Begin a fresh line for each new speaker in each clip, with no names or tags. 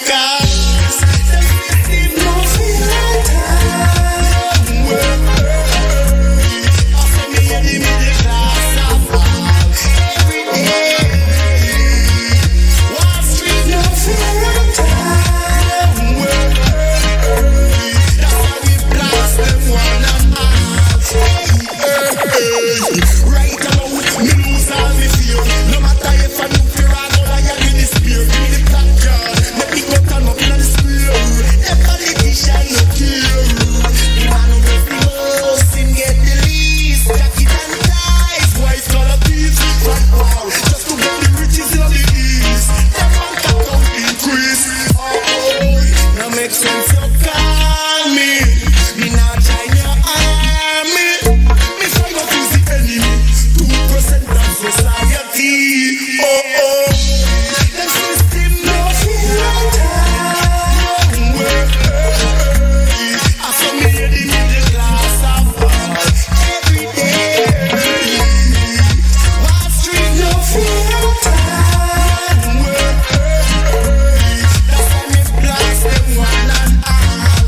cause the system no feel like time. I saw me in the middle class of all every day. Wall Street no feel like time. That's why we blast them one and all. Right about me lose all me fear. No matter if I do fear I go like I give me the spear. Give me the black girl. Make me go turn up in the spear. The politician no care. The man who gets the most him get the least. Jacket and ties, white collar teeth, front wall. Just to get the riches in the east. That bank account increase. Now make sense you call me. Me not join your army. Me fight up is the enemy. 2% of society. Them system no feel like time. I saw me in the middle class of all every day. Wall Street no feel like time. That's why me blast them one and all.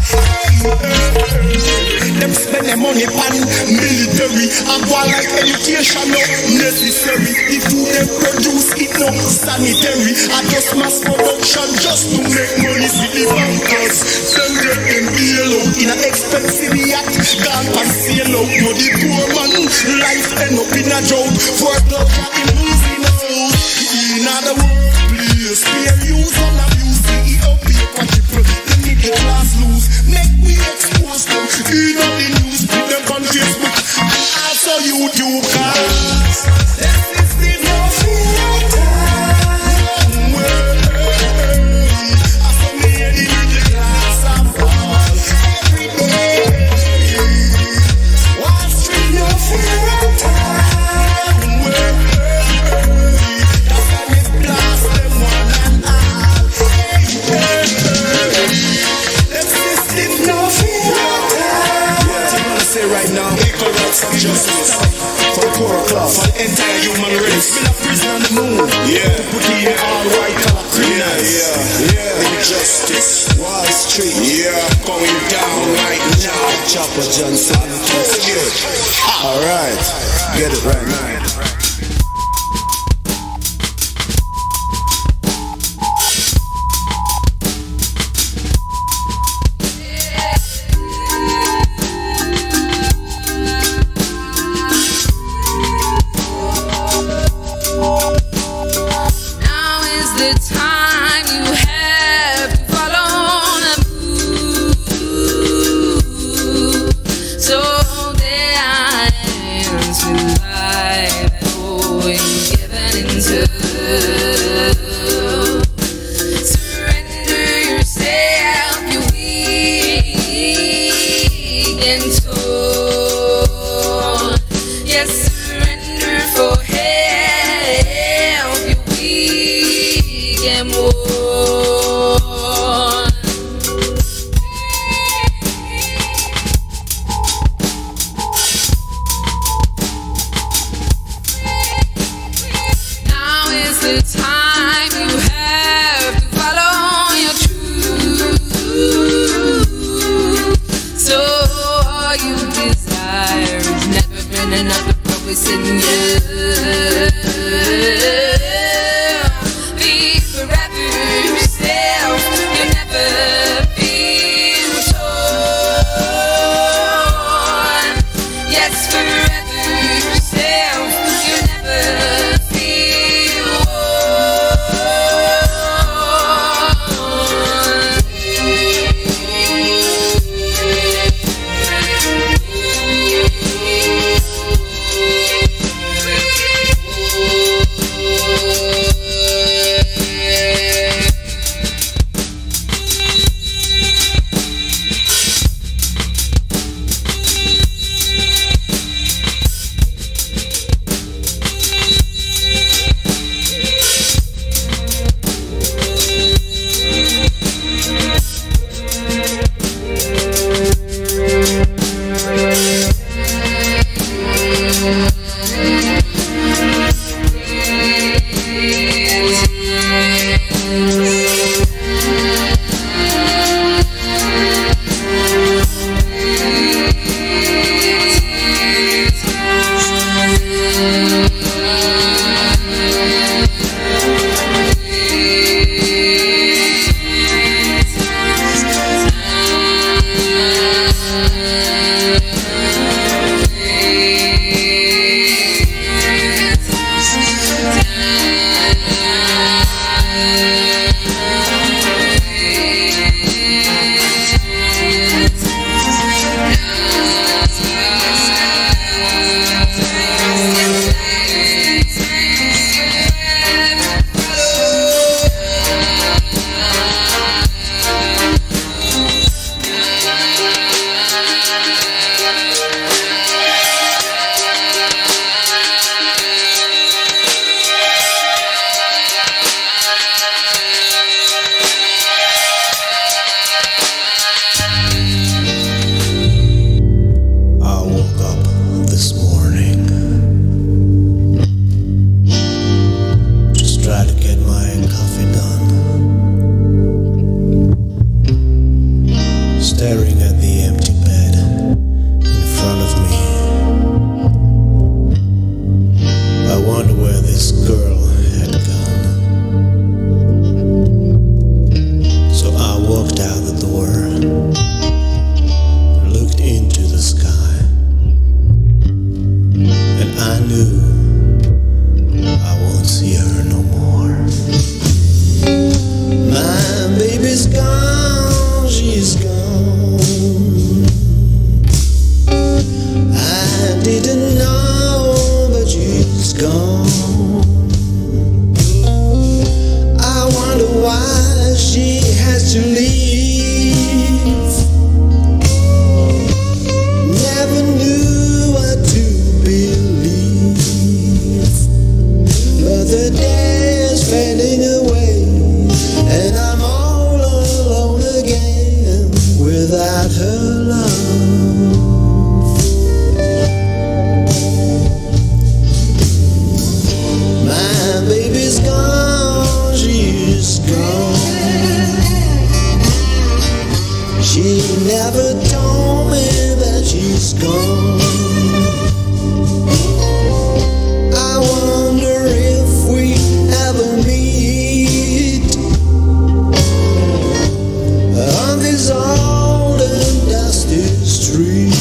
Them spend their money on military and go like education no necessary. The food they produce it no sanitary. I just mass production just to make money for the bankers. Them get them bail out in an expensive yacht. Gone and sail out. No the poor man life end up in a drought. For closure in losing out. In other workplace fair use and abuse. CEO paper triple. The middle class lose. Make we expose them. In all the news put them on Facebook and also YouTube cause the system no feel like time. I saw me in the middle class of all every day. Wall Street no feel like time. That's why me blast them one and all. The system no feel like time. What you wanna say right now? Equal rights and justice for the poor class, for the entire human race. Been a prison on the moon. Yeah. To put in all white collar criminals. Yeah. Injustice. Wall Street. Yeah. Going down right now. Chopper Johnson. Alright. Get it right now.
Now is the time you have to follow the mood. So there I am to life going given into. Surrender yourself, you're weak and torn. Yes, surrender for help, you're weak and worn. Now is the time you have to follow your truth. So all you desire is never been enough to purpose in you. Be forever yourself, you never feel torn. Yes, forever yourself, you never feel
didn't know, but she's gone. I wonder why she has to leave. Never knew what to believe, but the day is fading away, and I'm all alone again without her love. My baby's gone, she's gone. She never told me that she's gone. I wonder if we ever meet on this old and dusty street.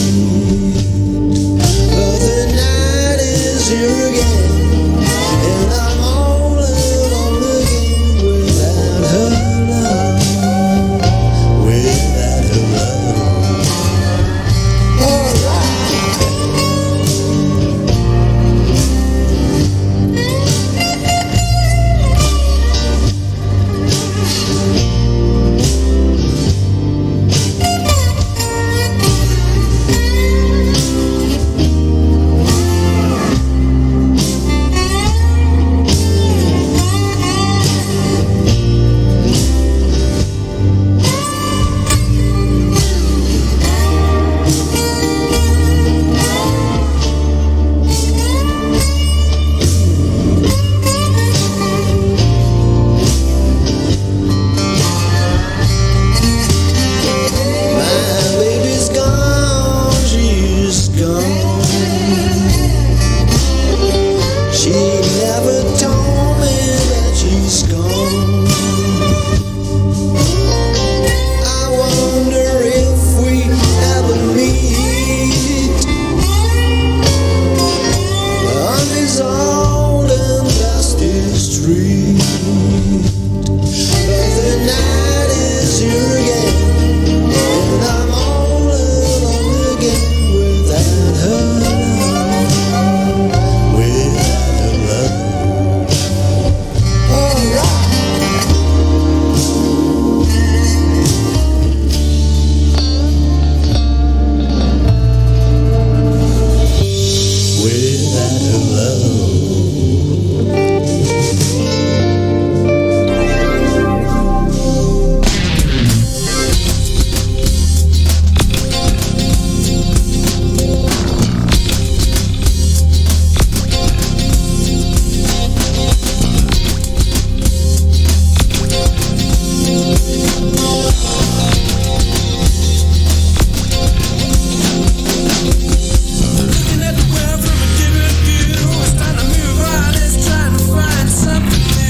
But the night is here again, and I'm all alone again without her love, without her love. Alright.
Looking at the world from a different view, it's time to move on, it's time to find something new.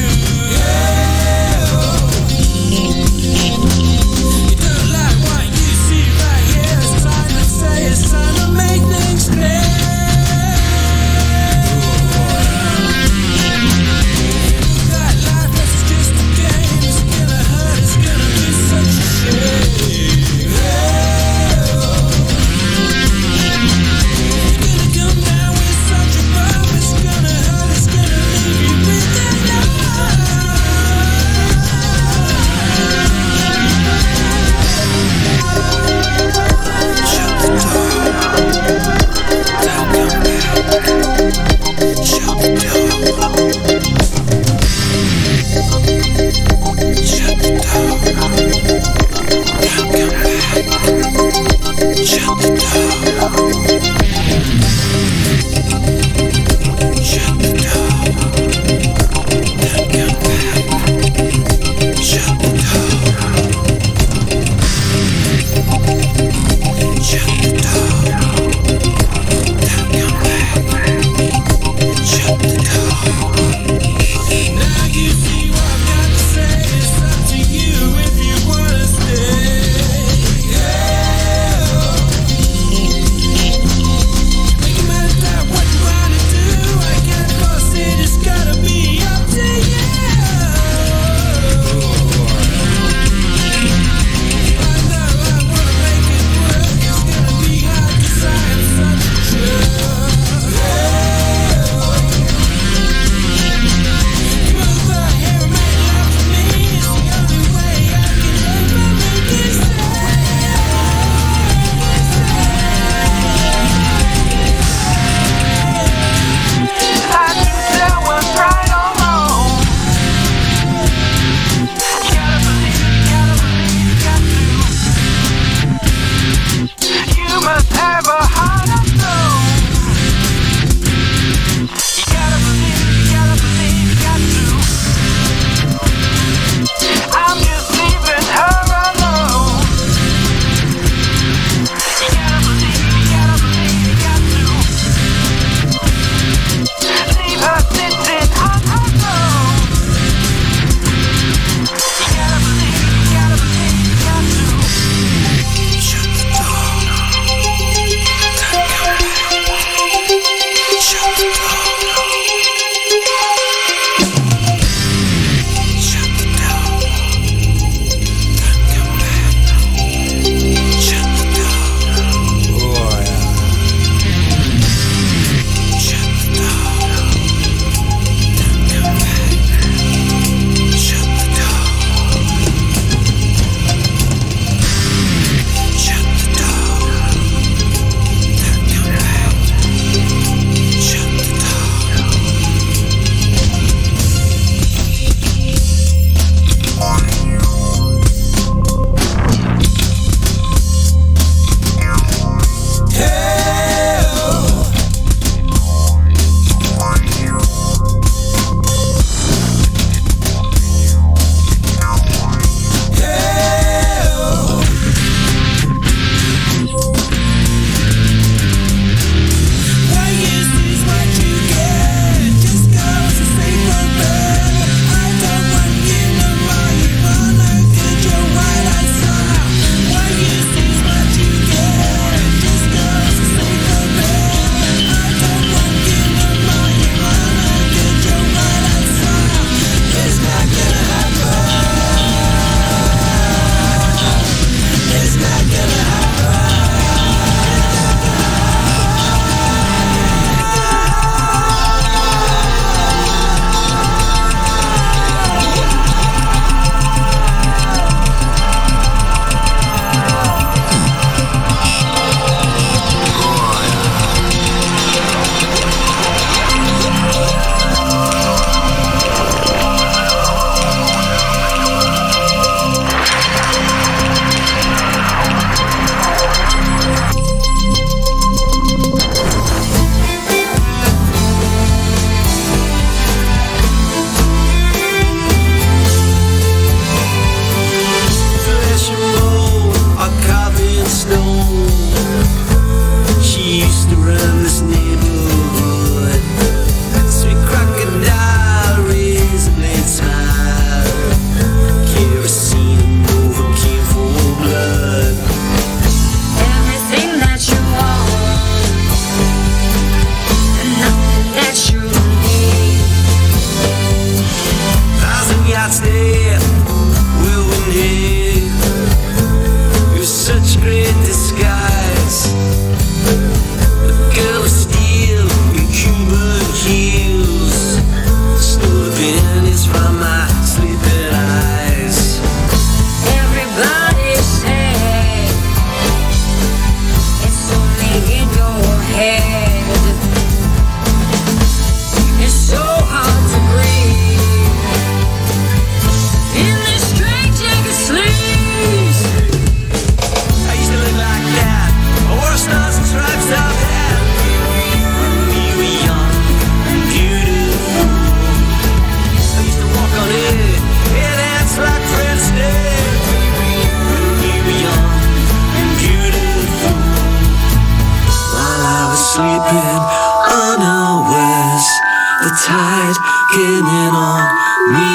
tide getting on me.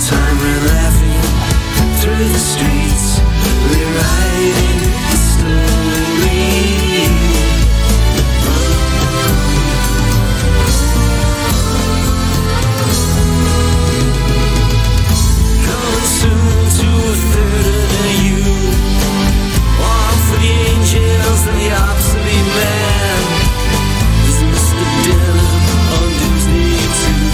Time we're laughing through the streets, we're writing the story. Coming soon to a third of you, one for the angels and the obsolete man. There's Mr. Dillon on Doomsday too.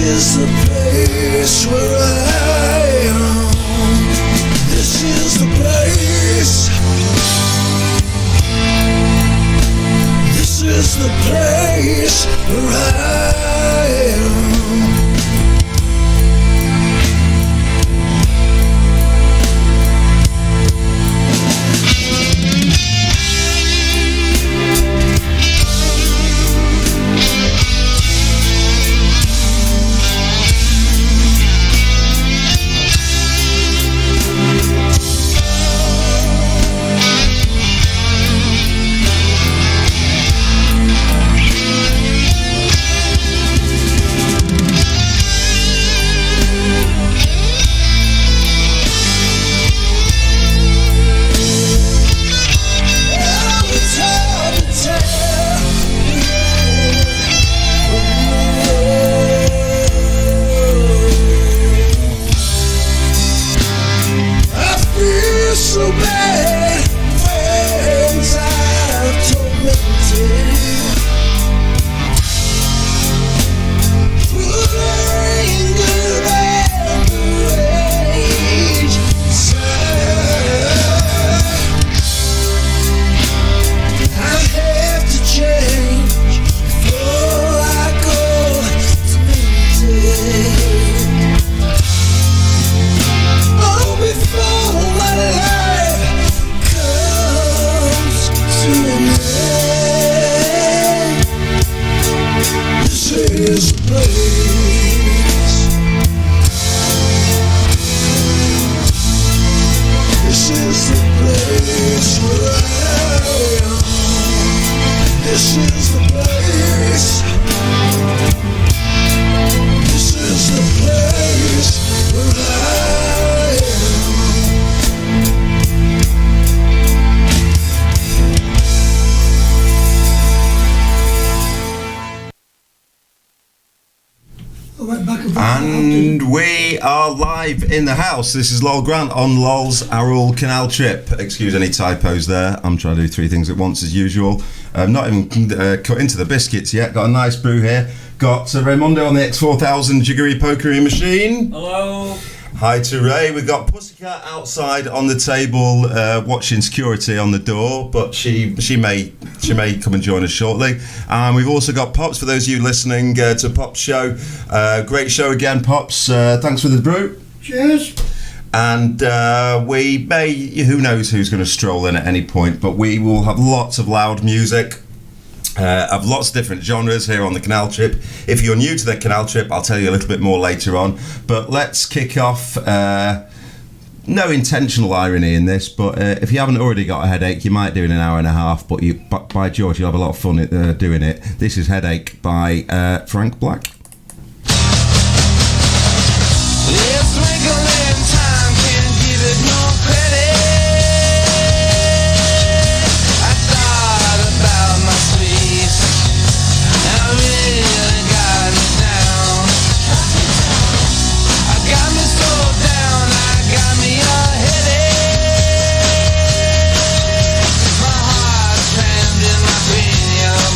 is the place where I am. This is the place. This is the place where I am.
And we are live in the house. This is Lol Grant on Lol's Aural Canal trip. Excuse any typos there. I'm trying to do three things at once as usual. Not even cut into the biscuits yet. Got a nice brew here. Got Raymondo on the X4000 Jiggery Pokery machine.
Hello.
Hi to Ray. We've got Pussycat outside on the table watching security on the door, but she may come and join us shortly. And we've also got Pops, for those of you listening to Pop's show. Great show again, Pops. Thanks for the brew.
Cheers.
And we may, who knows who's going to stroll in at any point, but we will have lots of loud music. Of lots of different genres here on the Canal Trip. If you're new to the Canal Trip, I'll tell you a little bit more later on. But let's kick off. No intentional irony in this, but if you haven't already got a headache, you might do in an hour and a half, but by George, you'll have a lot of fun doing it. This is Headache by Frank Black.
It's wrinkling time, can't give it no credit. I thought about my sleeves, and I really got me down. I got me so down, I got me a headache. My heart's crammed in my cranium,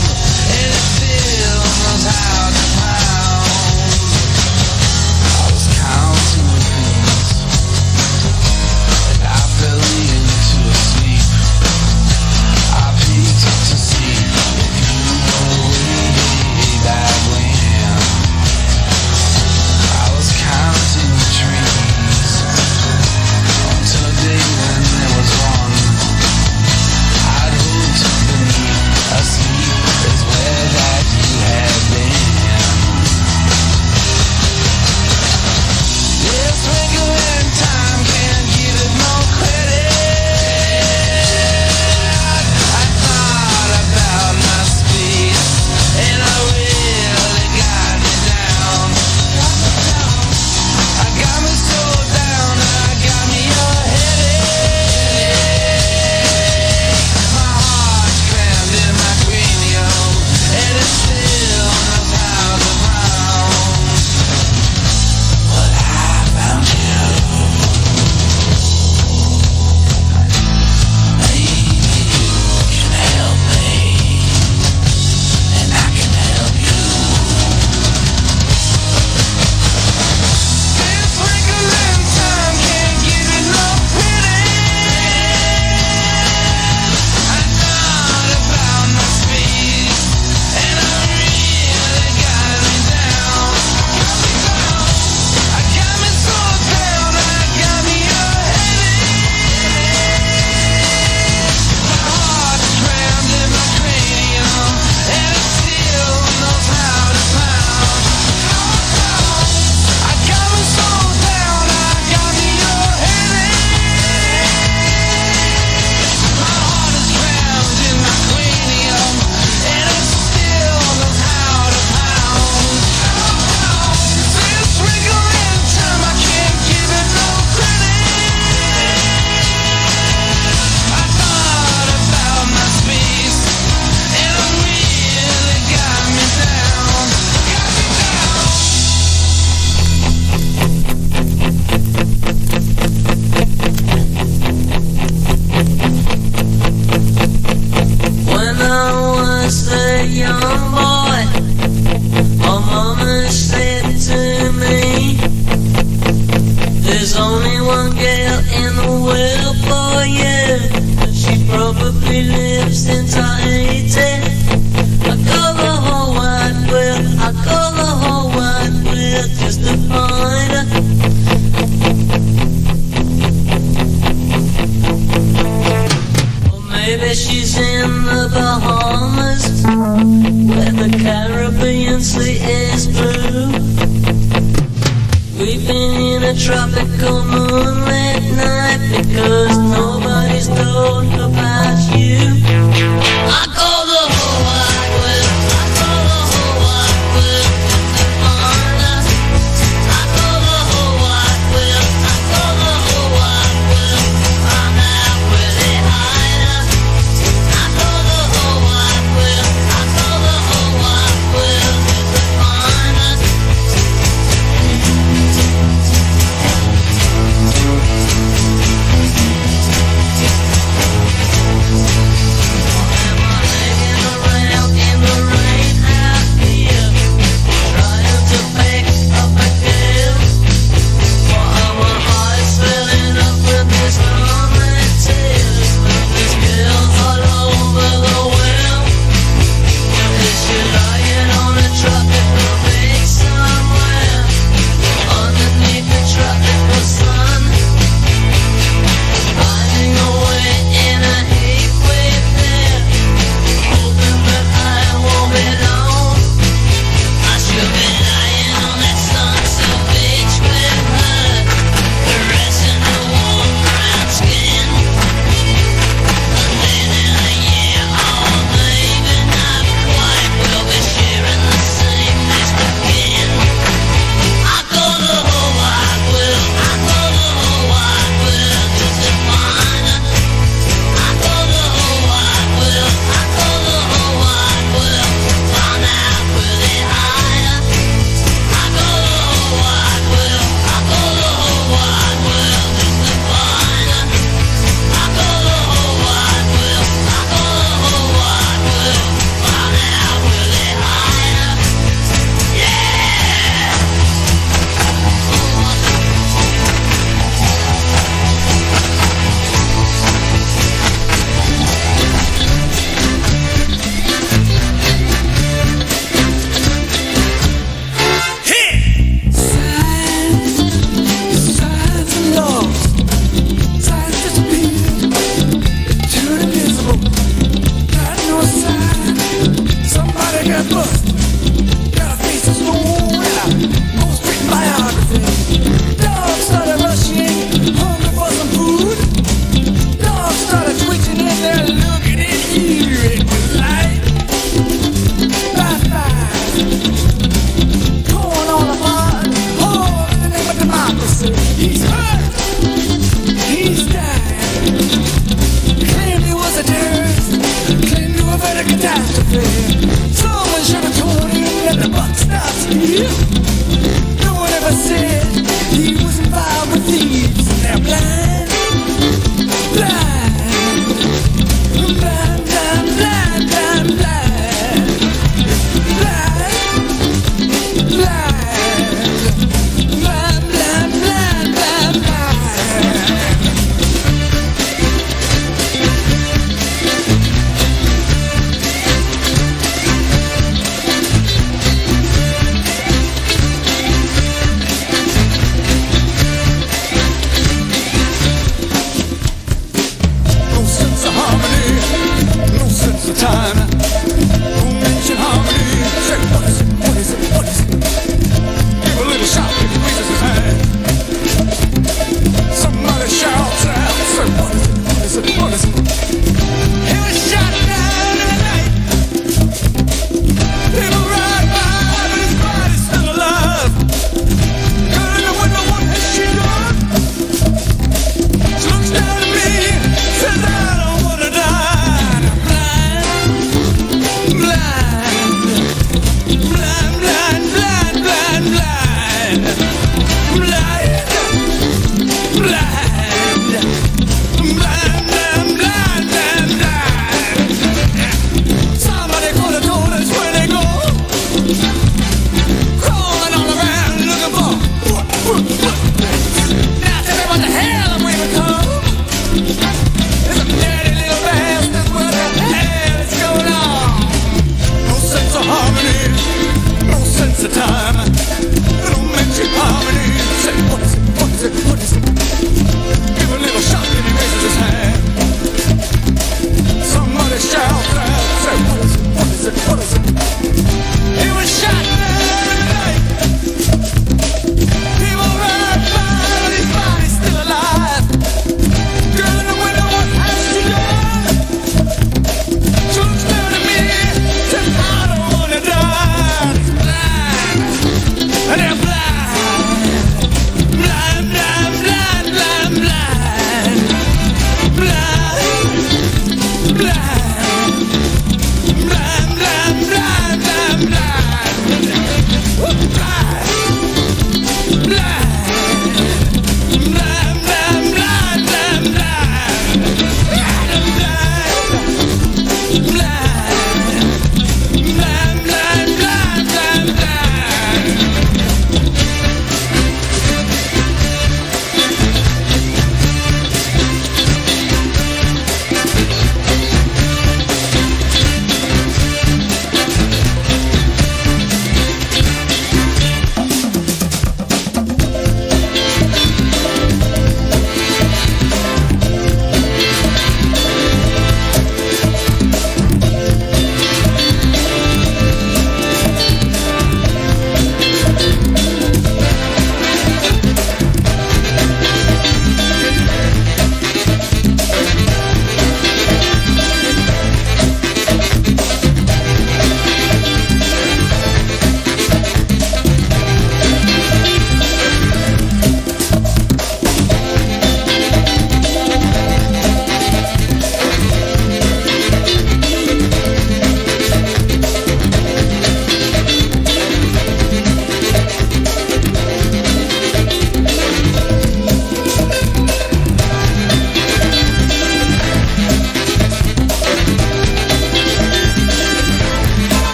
and it still knows how to pound. just a young boy. My mama said to me, there's only one girl in the world for you, and she probably lives since I 80. I call the whole wide world, I call the whole wide world just to find her. Or maybe she's in the Bahamas, where the Caribbean Sea is blue. We've been in a tropical moonlit night because nobody's told about you. I call the whole wide world, I call the whole wide world to find us. I call the whole wide world, I call the whole wide world, find out where they hide us. I call the whole wide world, I call the whole wide world to find us.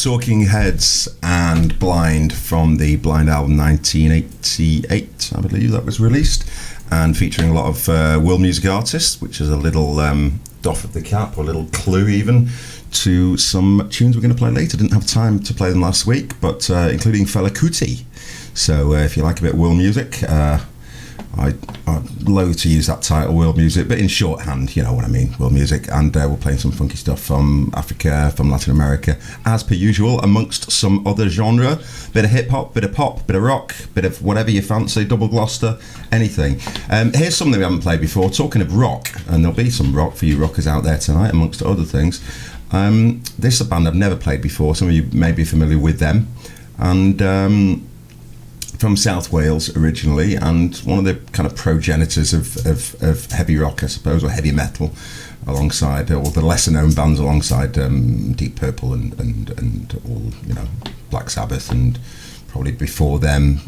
Talking Heads and Blind from the Blind album 1988, I believe that was released, and featuring a lot of world music artists, which is a little doff of the cap, or a little clue even, to some tunes we're going to play later. Didn't have time to play them last week, but including Fela Kuti. So if you like a bit of world music, I'd loathe to use that title, world music, but in shorthand, you know what I mean, world music. And we're playing some funky stuff from Africa, from Latin America, as per usual, amongst some other genre. Bit of hip-hop, bit of pop, bit of rock, bit of whatever you fancy, double Gloucester, anything. Here's something we haven't played before. Talking of rock, and there'll be some rock for you rockers out there tonight, amongst other things. This is a band I've never played before. Some of you may be familiar with them. And from South Wales originally, and one of the kind of progenitors of heavy rock, I suppose, or heavy metal, alongside, or the lesser known bands alongside Deep Purple and all, you know, Black Sabbath, and probably before them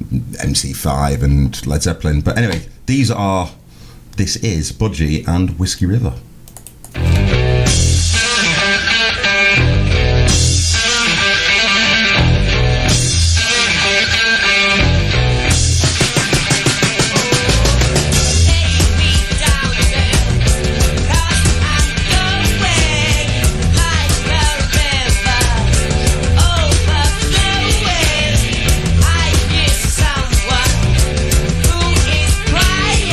MC5 and Led Zeppelin. But anyway, this is Budgie and Whiskey River.
Who is crying?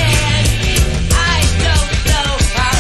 I don't know her.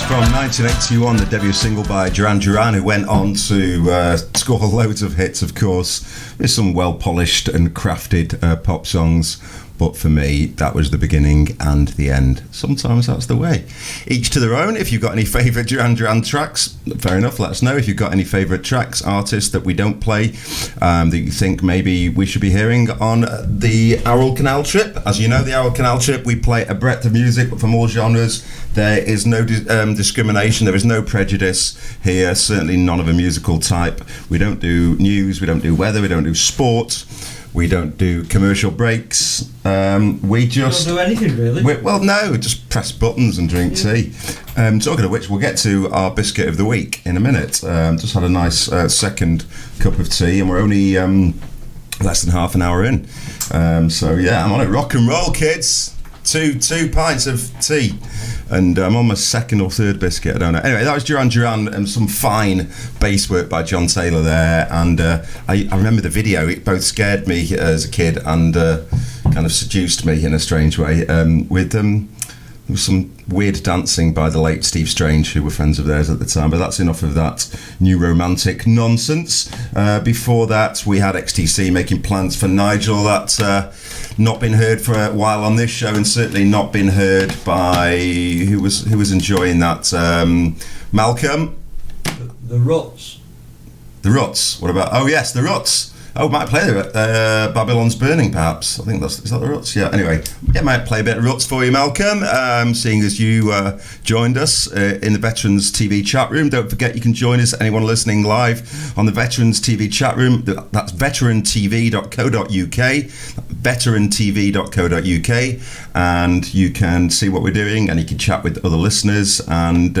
It's from 1981, the debut single by Duran Duran, who went on to score loads of hits, of course, with some well-polished and crafted pop songs. But for me, that was the beginning and the end. Sometimes that's the way. Each to their own. If you've got any favourite Duran Duran tracks, fair enough, let us know. If you've got any favourite tracks, artists that we don't play, that you think maybe we should be hearing on the Aural Canal trip. As you know, the Aural Canal trip, we play a breadth of music from all genres. There is no discrimination, there is no prejudice here, certainly none of a musical type. We don't do news, we don't do weather, we don't do sport. We don't do commercial breaks. We just
don't do anything really.
Well, no, just press buttons and drink tea. Talking of which, we'll get to our biscuit of the week in a minute. Just had a nice second cup of tea, and we're only less than half an hour in. So yeah, I'm on it. Rock and roll, kids. Two pints of tea, and I'm on my second or third biscuit, I don't know. Anyway, that was Duran Duran and some fine bass work by John Taylor there, and I remember the video. It both scared me as a kid and kind of seduced me in a strange way, with some weird dancing by the late Steve Strange, who were friends of theirs at the time. But that's enough of that new romantic nonsense. Before that, we had XTC Making Plans for Nigel. That's not been heard for a while on this show, and certainly not been heard by who was enjoying that. Malcolm,
The Ruts.
The Ruts. What about? Oh yes, The Ruts. Oh, might play Babylon's Burning, perhaps. I think is that The Ruts? Yeah, anyway. Yeah, might play a bit of Ruts for you, Malcolm, seeing as you joined us in the Veterans TV chat room. Don't forget, you can join us, anyone listening live, on the Veterans TV chat room. That's veterantv.co.uk, veterantv.co.uk, and you can see what we're doing, and you can chat with other listeners, and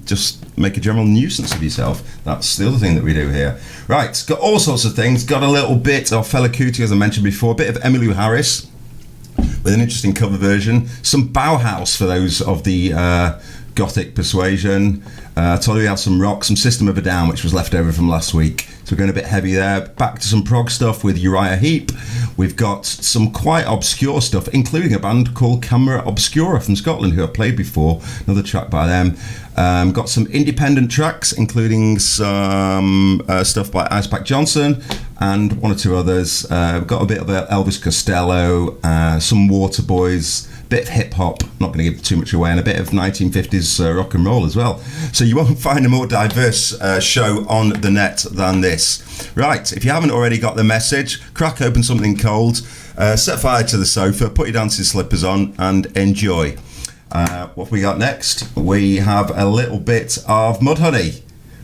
just make a general nuisance of yourself. That's the other thing that we do here. Right, got all sorts of things. Got a little bit of Fela Kuti, as I mentioned before, a bit of Emmylou Harris with an interesting cover version. Some Bauhaus for those of the gothic persuasion. I told you we have some rock, some System of a Down, which was left over from last week. So we're going a bit heavy there. Back to some prog stuff with Uriah Heep. We've got some quite obscure stuff, including a band called Camera Obscura from Scotland, who I've played before. Another track by them. Got some independent tracks, including some stuff by Icepack Johnson and one or two others. We've got a bit of Elvis Costello, some Waterboys, a bit of hip hop, not going to give too much away, and a bit of 1950s rock and roll as well. So you won't find a more diverse show on the net than this. Right, if you haven't already got the message, crack open something cold, set fire to the sofa, put your dancing slippers on and enjoy. What we got next? We have a little bit of Mudhoney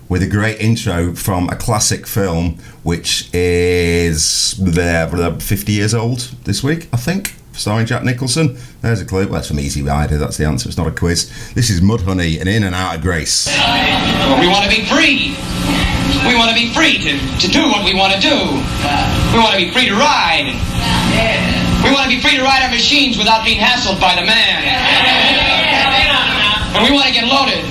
with a great intro from a classic film, which is 50 years old this week, I think, starring Jack Nicholson. There's a clue. Well, that's from Easy Rider. That's the answer. It's not a quiz. This is Mudhoney and In and Out of Grace.
We want to be free. We want to be free to do what we want to do. We want to be free to ride. We want to be free to ride our machines without being hassled by the man. And we want to get loaded.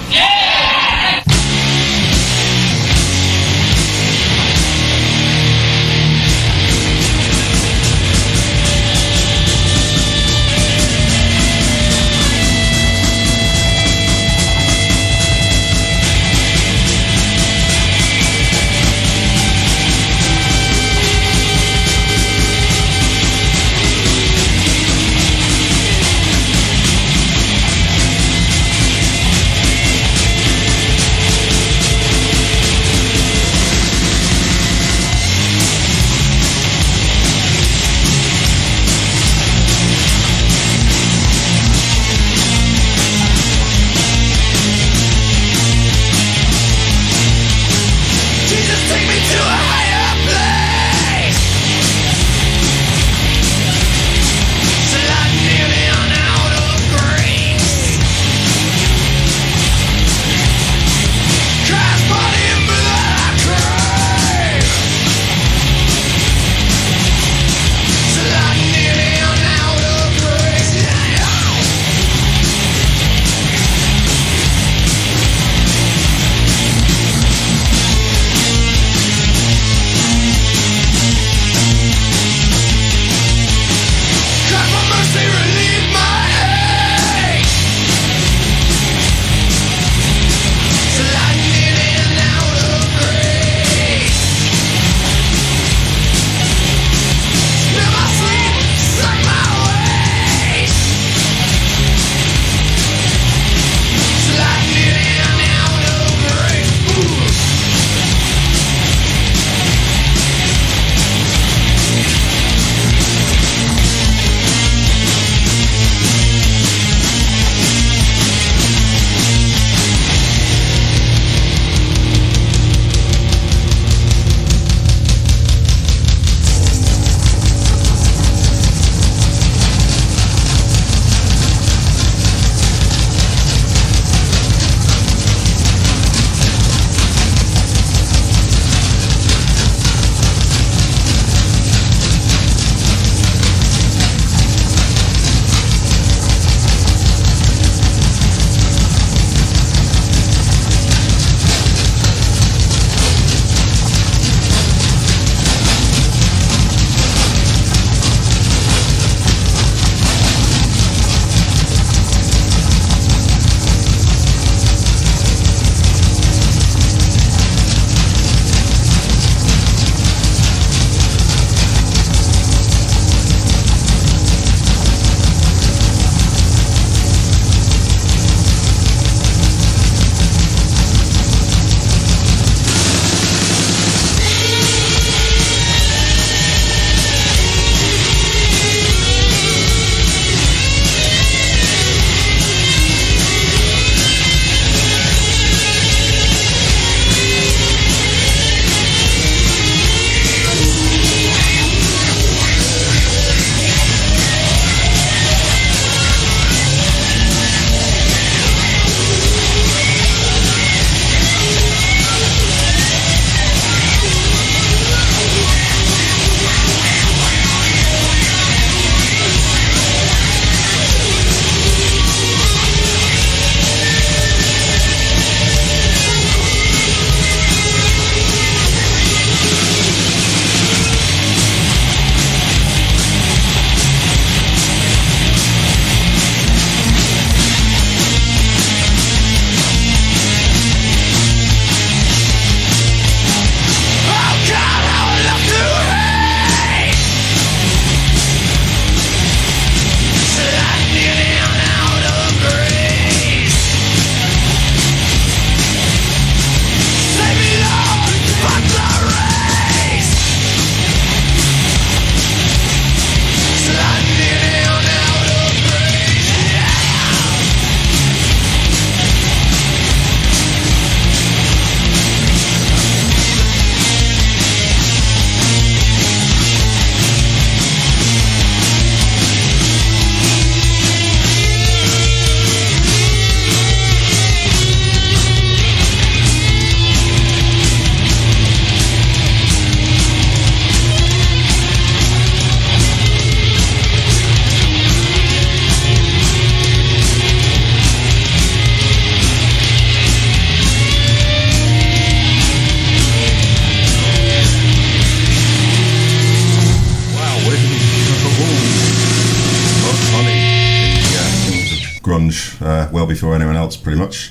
well before anyone else, pretty much.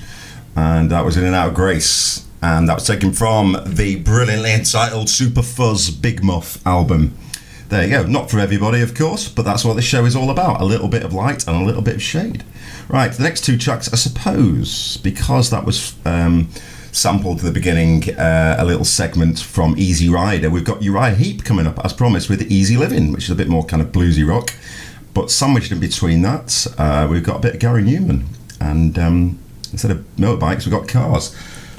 And that was In and Out of Grace. And that was taken from the brilliantly entitled Super Fuzz Big Muff album. There you go. Not for everybody, of course, but that's what this show is all about. A little bit of light and a little bit of shade. Right, the next two tracks, I suppose, because that was sampled at the beginning, a little segment from Easy Rider. We've got Uriah Heep coming up, as promised, with Easy Living, which is a bit more kind of bluesy rock. But sandwiched in between that, we've got a bit of Gary Newman. And instead of motorbikes, we've got cars.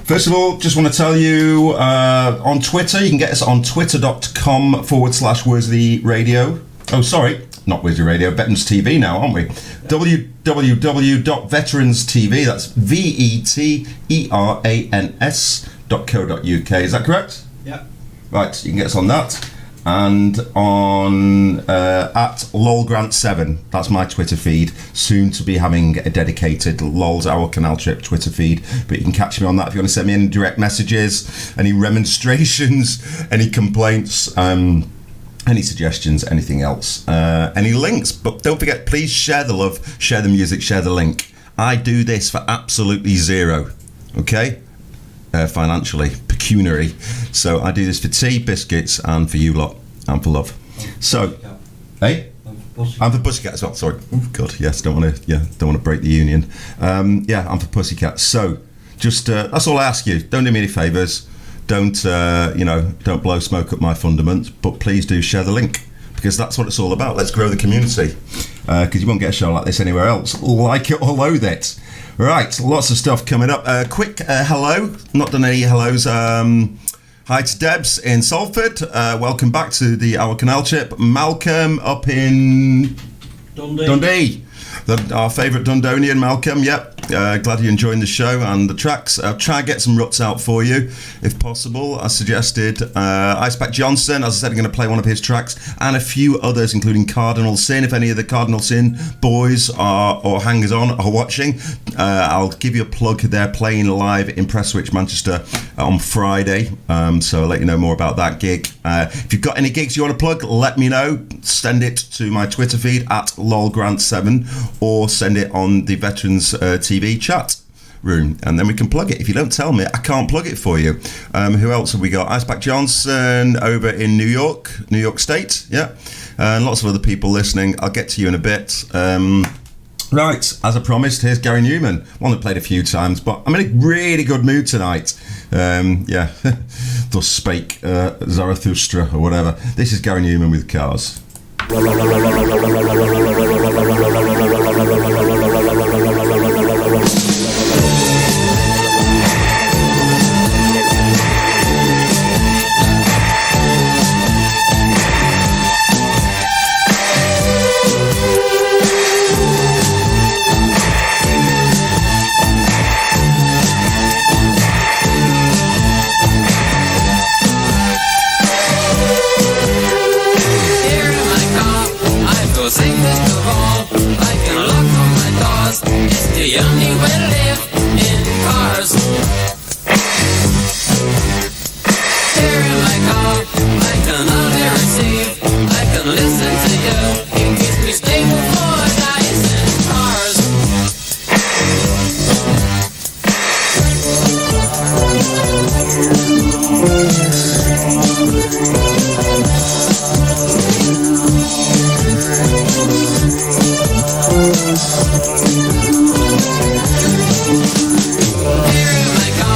First of all, just want to tell you, on Twitter, you can get us on twitter.com/Worsley Radio. Oh, sorry, not Worsley Radio, Veterans TV now, aren't we? www.veteranstv, that's veterans.co.uk. Is that correct?
Yeah.
Right, you can get us on that. And on at lolgrant7, that's my Twitter feed, soon to be having a dedicated Lol's Our Canal Trip Twitter feed, but you can catch me on that if you want to send me any direct messages, any remonstrations, any complaints, any suggestions, anything else, any links. But don't forget, please share the love, share the music, share the link. I do this for absolutely zero, okay? Financially, pecuniary. So I do this for tea, biscuits, and for you lot, and for love. So, hey, I'm for Pussycat as well. Sorry. Oh God, yes. Don't want to break the union. Yeah, I'm for Pussycat. So, just that's all I ask you. Don't do me any favours. Don't don't blow smoke up my fundament. But please do share the link, because that's what it's all about. Let's grow the community. Because you won't get a show like this anywhere else. Like it or loathe it. Right, lots of stuff coming up. Quick hello, not done any hellos. Hi to Debs in Salford. Welcome back to the Our Canal Chip. Malcolm up in Dundee. Our favourite Dundonian, Malcolm. Yep. Glad you're enjoying the show and the tracks. I'll try and get some ruts out for you, if possible. I suggested Icepack Johnson. As I said, I'm going to play one of his tracks and a few others, including Cardinal Sin. If any of the Cardinal Sin boys or hangers-on are watching, I'll give you a plug. They're playing live in Prestwich, Manchester on Friday. So I'll let you know more about that gig. If you've got any gigs you want to plug, let me know. Send it to my Twitter feed at lolgrant7, or send it on the Veterans TV chat room, and then we can plug it. If you don't tell me, I can't plug it for you. Who else have we got? Icepack Johnson over in New York State, yeah, and lots of other people listening. I'll get to you in a bit. Right, as I promised, here's Gary Newman, one that played a few times, but I'm in a really good mood tonight. Yeah, thus spake Zarathustra or whatever. This is Gary Newman with Cars.
Safest of all, I can lock all my doors. It's the only way to live in cars. Here in my car, I can only receive. I can listen to you. It keeps me stable for days in cars. Here in my car,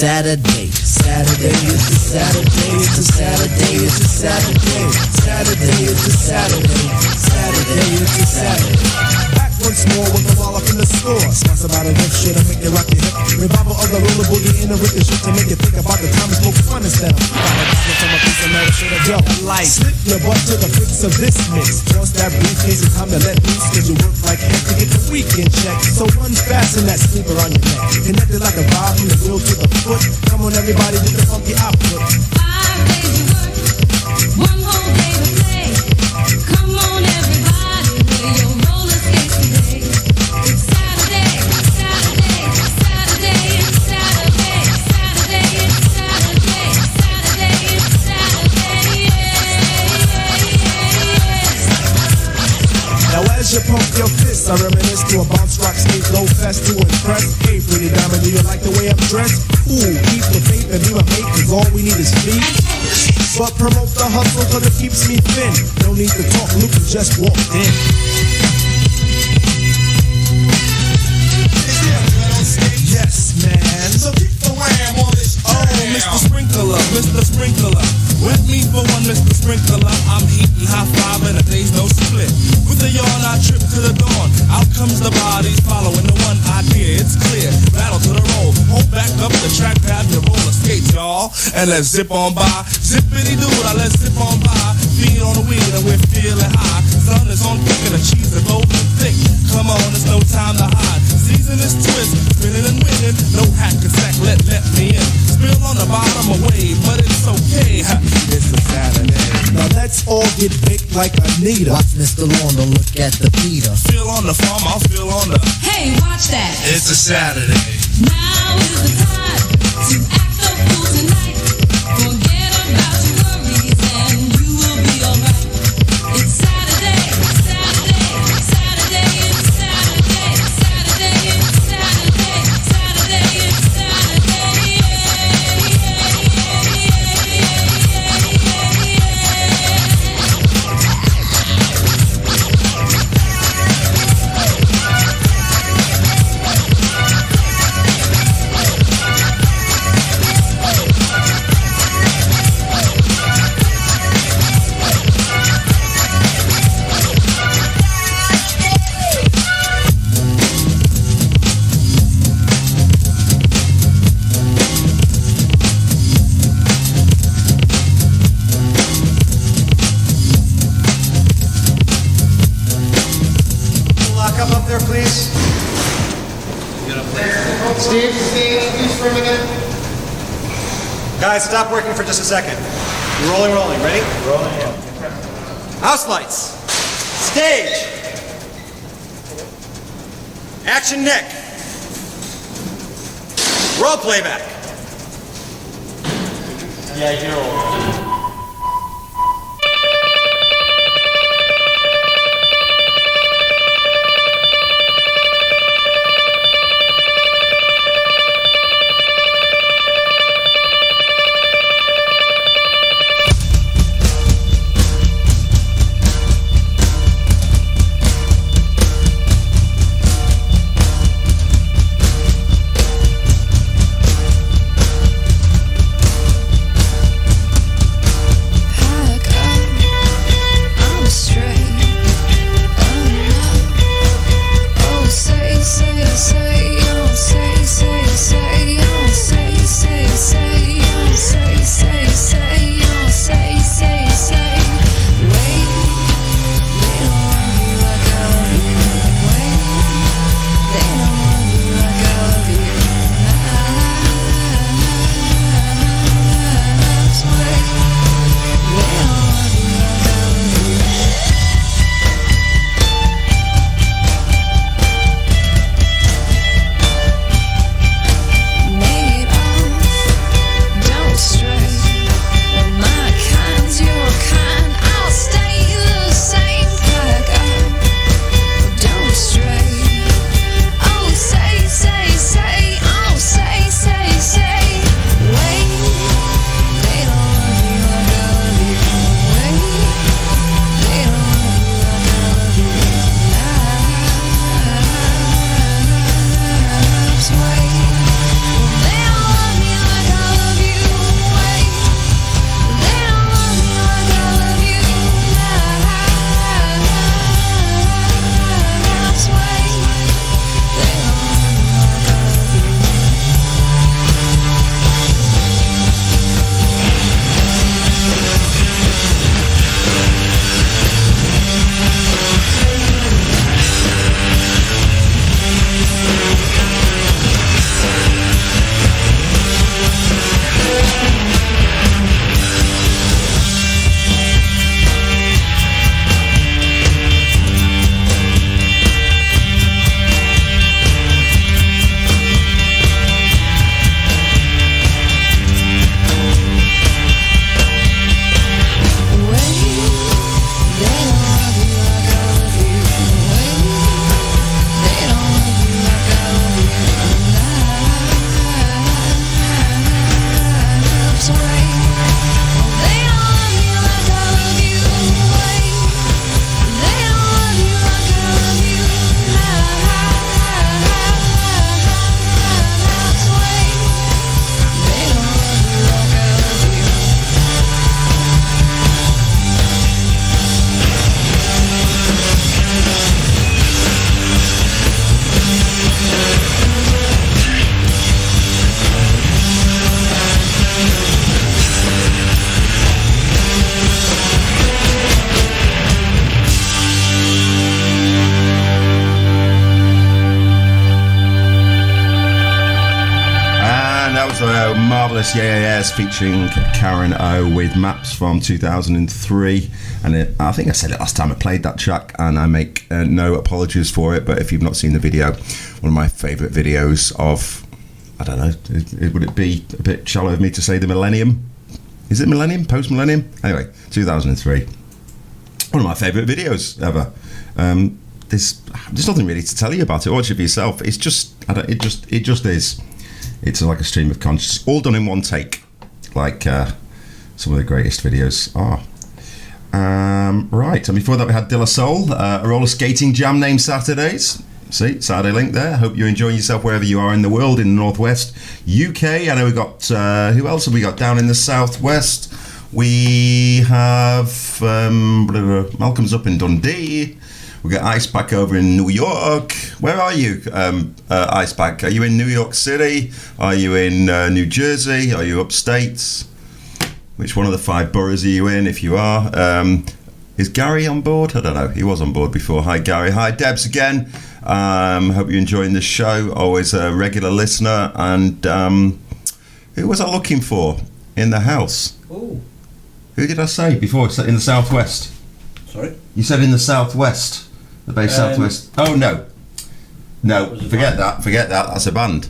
Saturday. Saturday is a Saturday. It's a Saturday. It's a Saturday. Saturday is a Saturday. Saturday is a Saturday. Back once more with the wall up in the store. Sponsored by the gift shit to make it rock your hip. Revival of the roller boogie in the wicked shit to make you think about the time we smoke fun instead of from a piece of metal shit of yo. Light. Slip your butt to the fix of this mix. Once that briefcase is time to let loose, cause you work like heck to get the weekend check. So unfasten that sleeper on your neck. Connected like a vibe from the wheel to the foot. Come on everybody, do the funky output.
5 days of work, 1 whole day to play. Come on everybody, lay your roller skates today. It's Saturday, Saturday, Saturday, it's Saturday, Saturday, it's Saturday, Saturday, it's Saturday,
Now as you pump your fists, I reminisce to a bounce rock skate low fast to impress. Hey pretty diamond, do you like the way I'm dressed? Ooh, keep the faith and be my mate, cause all we need is feet. But promote the hustle cause it keeps me thin. No need to talk, Luke just walked in. Yes, man.
So keep the wham on this
Oh, Mr. Sprinkler. Wet me for one, Mr. Sprinkler. I'm eating high five and a day's no split. With the yawn, I trip to the dawn. Out comes the bodies following the one idea. It's clear. Battle to the roll. Hold back up the track, grab your roller skates, y'all. And let's zip on by. Zippity doo, let's zip on by. Feet on the wheel and we're feeling high. Sun is on thick and the cheese is golden thick. Come on, there's no time to hide. Season is twist, spinning and winning. No hack and sack, let me in. Spill on the bottom of wave, but it's okay. It's a Saturday. Now let's all get baked like Anita.
Watch Mr. Lawn, don't look at the Peter.
Feel on the farm, I'll feel on the.
Hey, watch that.
It's a Saturday.
Now is the time to act the fool tonight. Forget about your worries and you will be alright. It's Saturday, Saturday, Saturday, it's Saturday, Saturday, it's Saturday, Saturday, it's Saturday.
Lock up there, please. Steve, please for a minute. Guys, stop working for just a second. Rolling. Ready? Rolling. House lights. Stage. Action Nick. Roll playback. Yeah, you're
Fabulous Yes featuring Karen O with Maps from 2003. And I think I said it last time I played that track, and I make no apologies for it. But if you've not seen the video, one of my favourite videos of, I don't know, would it be a bit shallow of me to say the millennium? Is it millennium? Post-millennium? Anyway, 2003. One of my favourite videos ever. There's nothing really to tell you about it. Watch it for yourself. It's just, it just is. It's like a stream of consciousness, all done in one take, like some of the greatest videos are. Right, and before that we had De La Soul, a roller skating jam named Saturdays. See, Saturday Link there. Hope you're enjoying yourself wherever you are in the world, in the Northwest UK. I know we got, who else have we got down in the Southwest? We have Malcolm's up in Dundee. We got Icepack over in New York. Where are you, Icepack? Are you in New York City? Are you in New Jersey? Are you upstate? Which one of the 5 boroughs are you in, if you are? Is Gary on board? I don't know. He was on board before. Hi, Gary. Hi, Debs again. Hope you're enjoying the show. Always a regular listener. And who was I looking for in the house?
Oh.
Who did I say before? In the Southwest.
Sorry?
You said in the Southwest. The base Southwest. Oh, no. No, forget that. That's a band.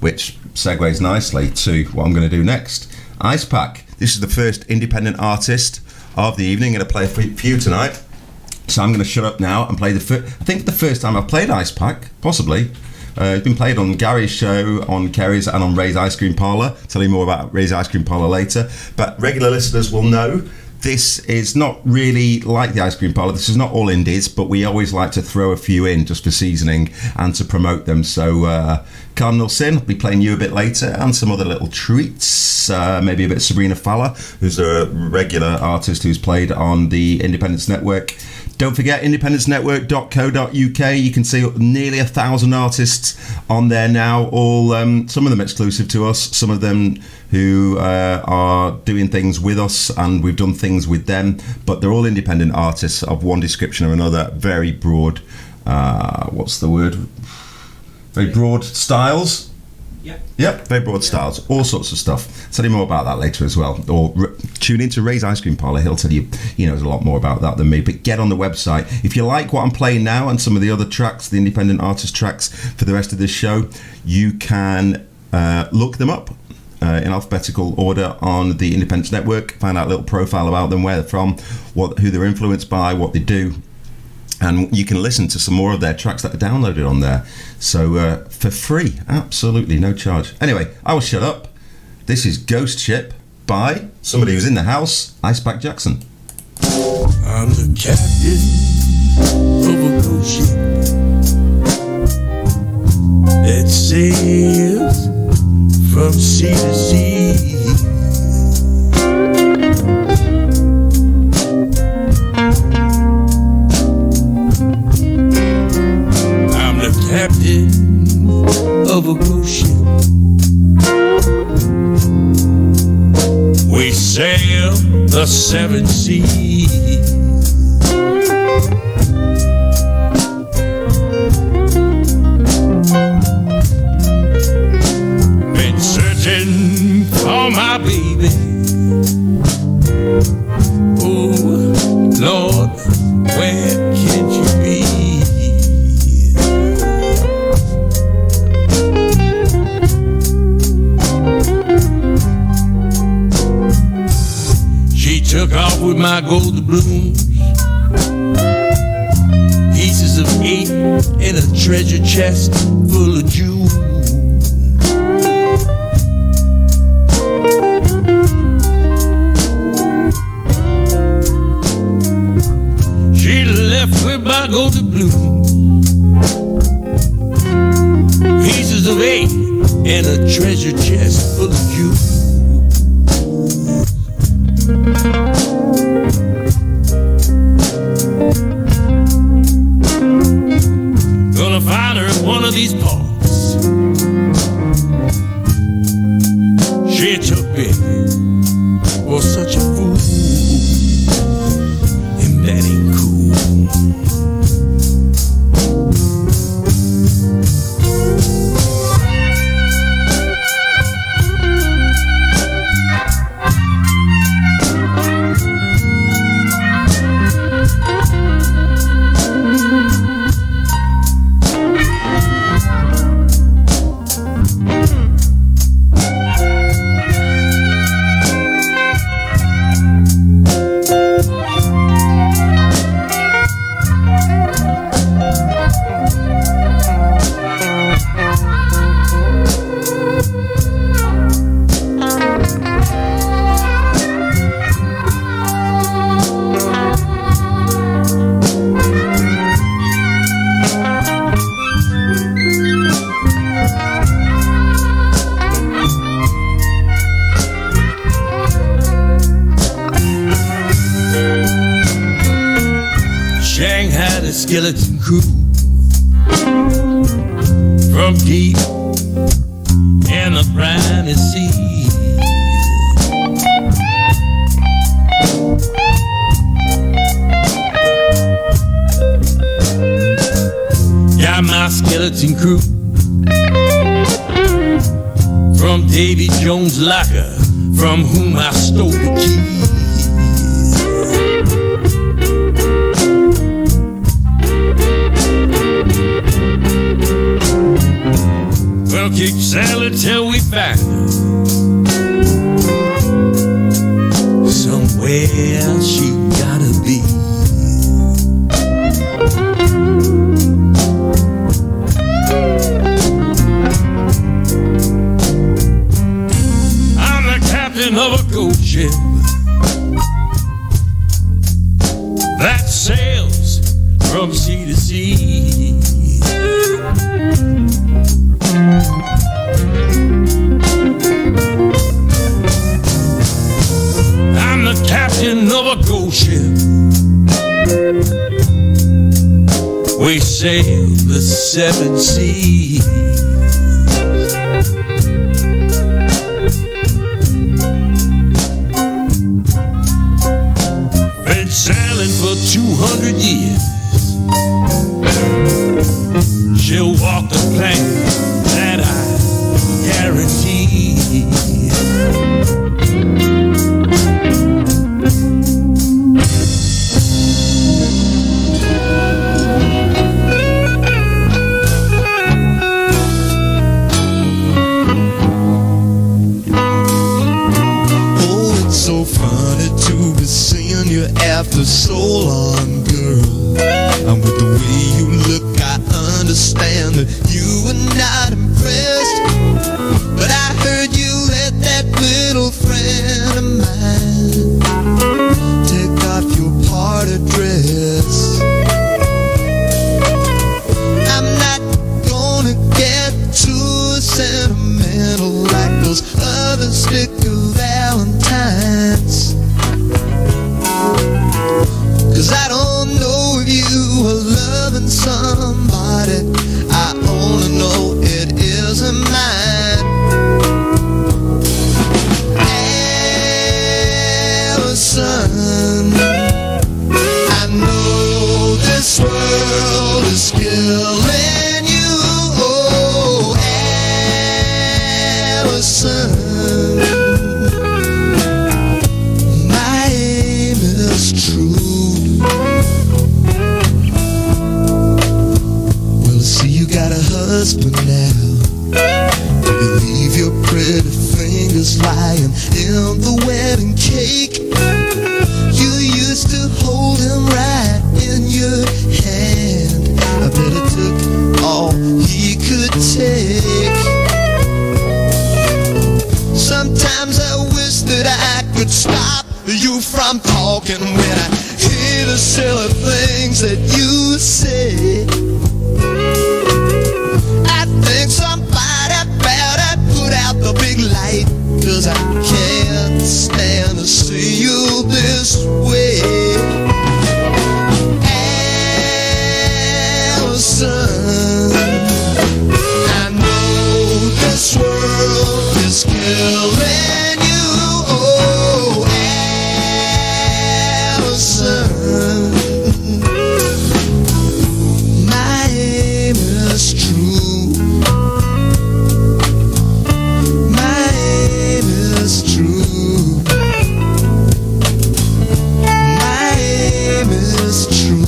Which segues nicely to what I'm going to do next. Icepack. This is the first independent artist of the evening. I'm going to play for you tonight. So I'm going to shut up now and play I think the first time I've played Icepack, possibly. It's been played on Gary's show, on Kerry's, and on Ray's Ice Cream Parlour. Tell you more about Ray's Ice Cream Parlour later. But regular listeners will know this is not really like the Ice Cream Parlour. This is not all indies, but we always like to throw a few in just for seasoning and to promote them. So Cardinal Sin will be playing you a bit later, and some other little treats. Maybe a bit of Sabrina Fowler, who's a regular artist who's played on the Independence Network. Don't forget independencenetwork.co.uk. You can see nearly 1,000 artists on there now, all some of them exclusive to us, some of them who are doing things with us, and we've done things with them, but they're all independent artists of one description or another. Very broad, what's the word? Very broad styles. Yep, very broad styles, all sorts of stuff. Tell you more about that later as well. Or tune into Ray's Ice Cream Parlour. He'll tell you, he knows a lot more about that than me. But get on the website. If you like what I'm playing now and some of the other tracks, the independent artist tracks for the rest of this show, you can look them up in alphabetical order on the Independence Network. Find out a little profile about them, where they're from, who they're influenced by, what they do. And you can listen to some more of their tracks that are downloaded on there. So for free, absolutely no charge. Anyway, I will shut up. This is Ghost Ship by somebody who's in the house, Icepack Jackson.
I'm the captain of a ghost ship that sails from sea to sea. Captain of a cruise ship, we sail the 7 seas. Been searching for my baby. Oh Lord, where can you be? Took off with my gold blooms, pieces of 8 in a treasure chest full of jewels. She left with my gold blooms, pieces of 8 in a treasure chest full of jewels. Gonna find her in one of these parts. She took me for such a fool, and that ain't cool.
skeleton crew from deep in the briny sea. Got my skeleton crew from Davy Jones' locker, from whom I stole the key. Well, kick Sally till we find her. Somewhere she gotta be. I'm the captain of a ghost ship that sails from sea to sea. I'm the captain of a ghost ship. We sail the seven seas. Been sailing for 200 years. She'll walk the plank, that I guarantee.
Oh, it's so funny to be seeing you after so long, girl. And with the way you look, I understand that you were not impressed. But I heard you let that little friend of mine take off your party dress. I'm not gonna get too sentimental like those other sticker Valentines, 'cause I don't know if you are loving somebody. I only know it isn't mine. Allison, I know this world is killing you. Oh, Allison, my aim is true. Well, I see you got a husband now. You leave your pretty fingers lying in the wedding cake. You used to hold him right in your hand. I bet it took all he could take. Sometimes I wish that I could stop you from talking when I hear the silly things that you say. I think somebody better put out the big light, 'cause I can't stand to see you this way. Allison, I know this world is killing you. Oh, Allison, my aim is true. My aim is true. My aim is true.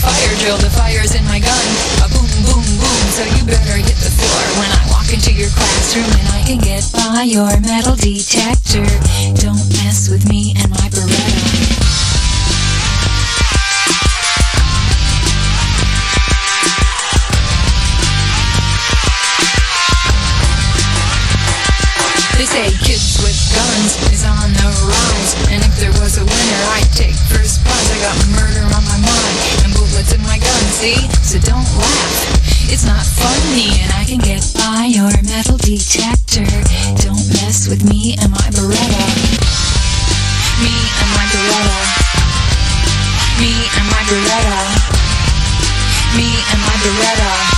fire drill, the fire's in my gun. A boom, boom, boom, so you better hit the floor when I walk into your classroom. And I can get by your metal detector. Don't mess with me and my Beretta. They say kids with guns is on the rise, and if there was a winner, I'd take first prize. I got murder on my mind and bullets in my gun, see? So don't laugh, it's not funny, and I can get by your metal detector. Don't mess with me and my Beretta. Me and my Beretta. Me and my Beretta. Me and my Beretta.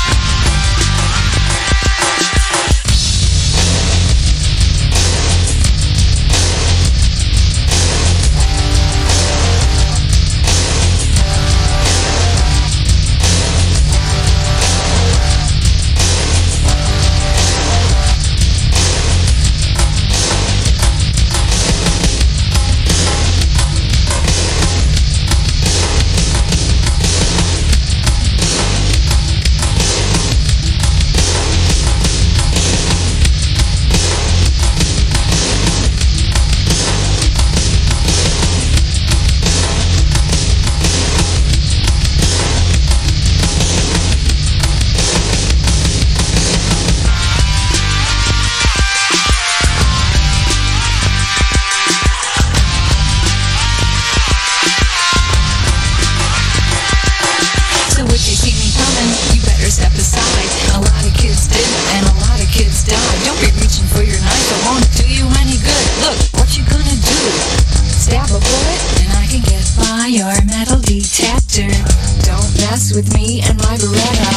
With me and my Beretta.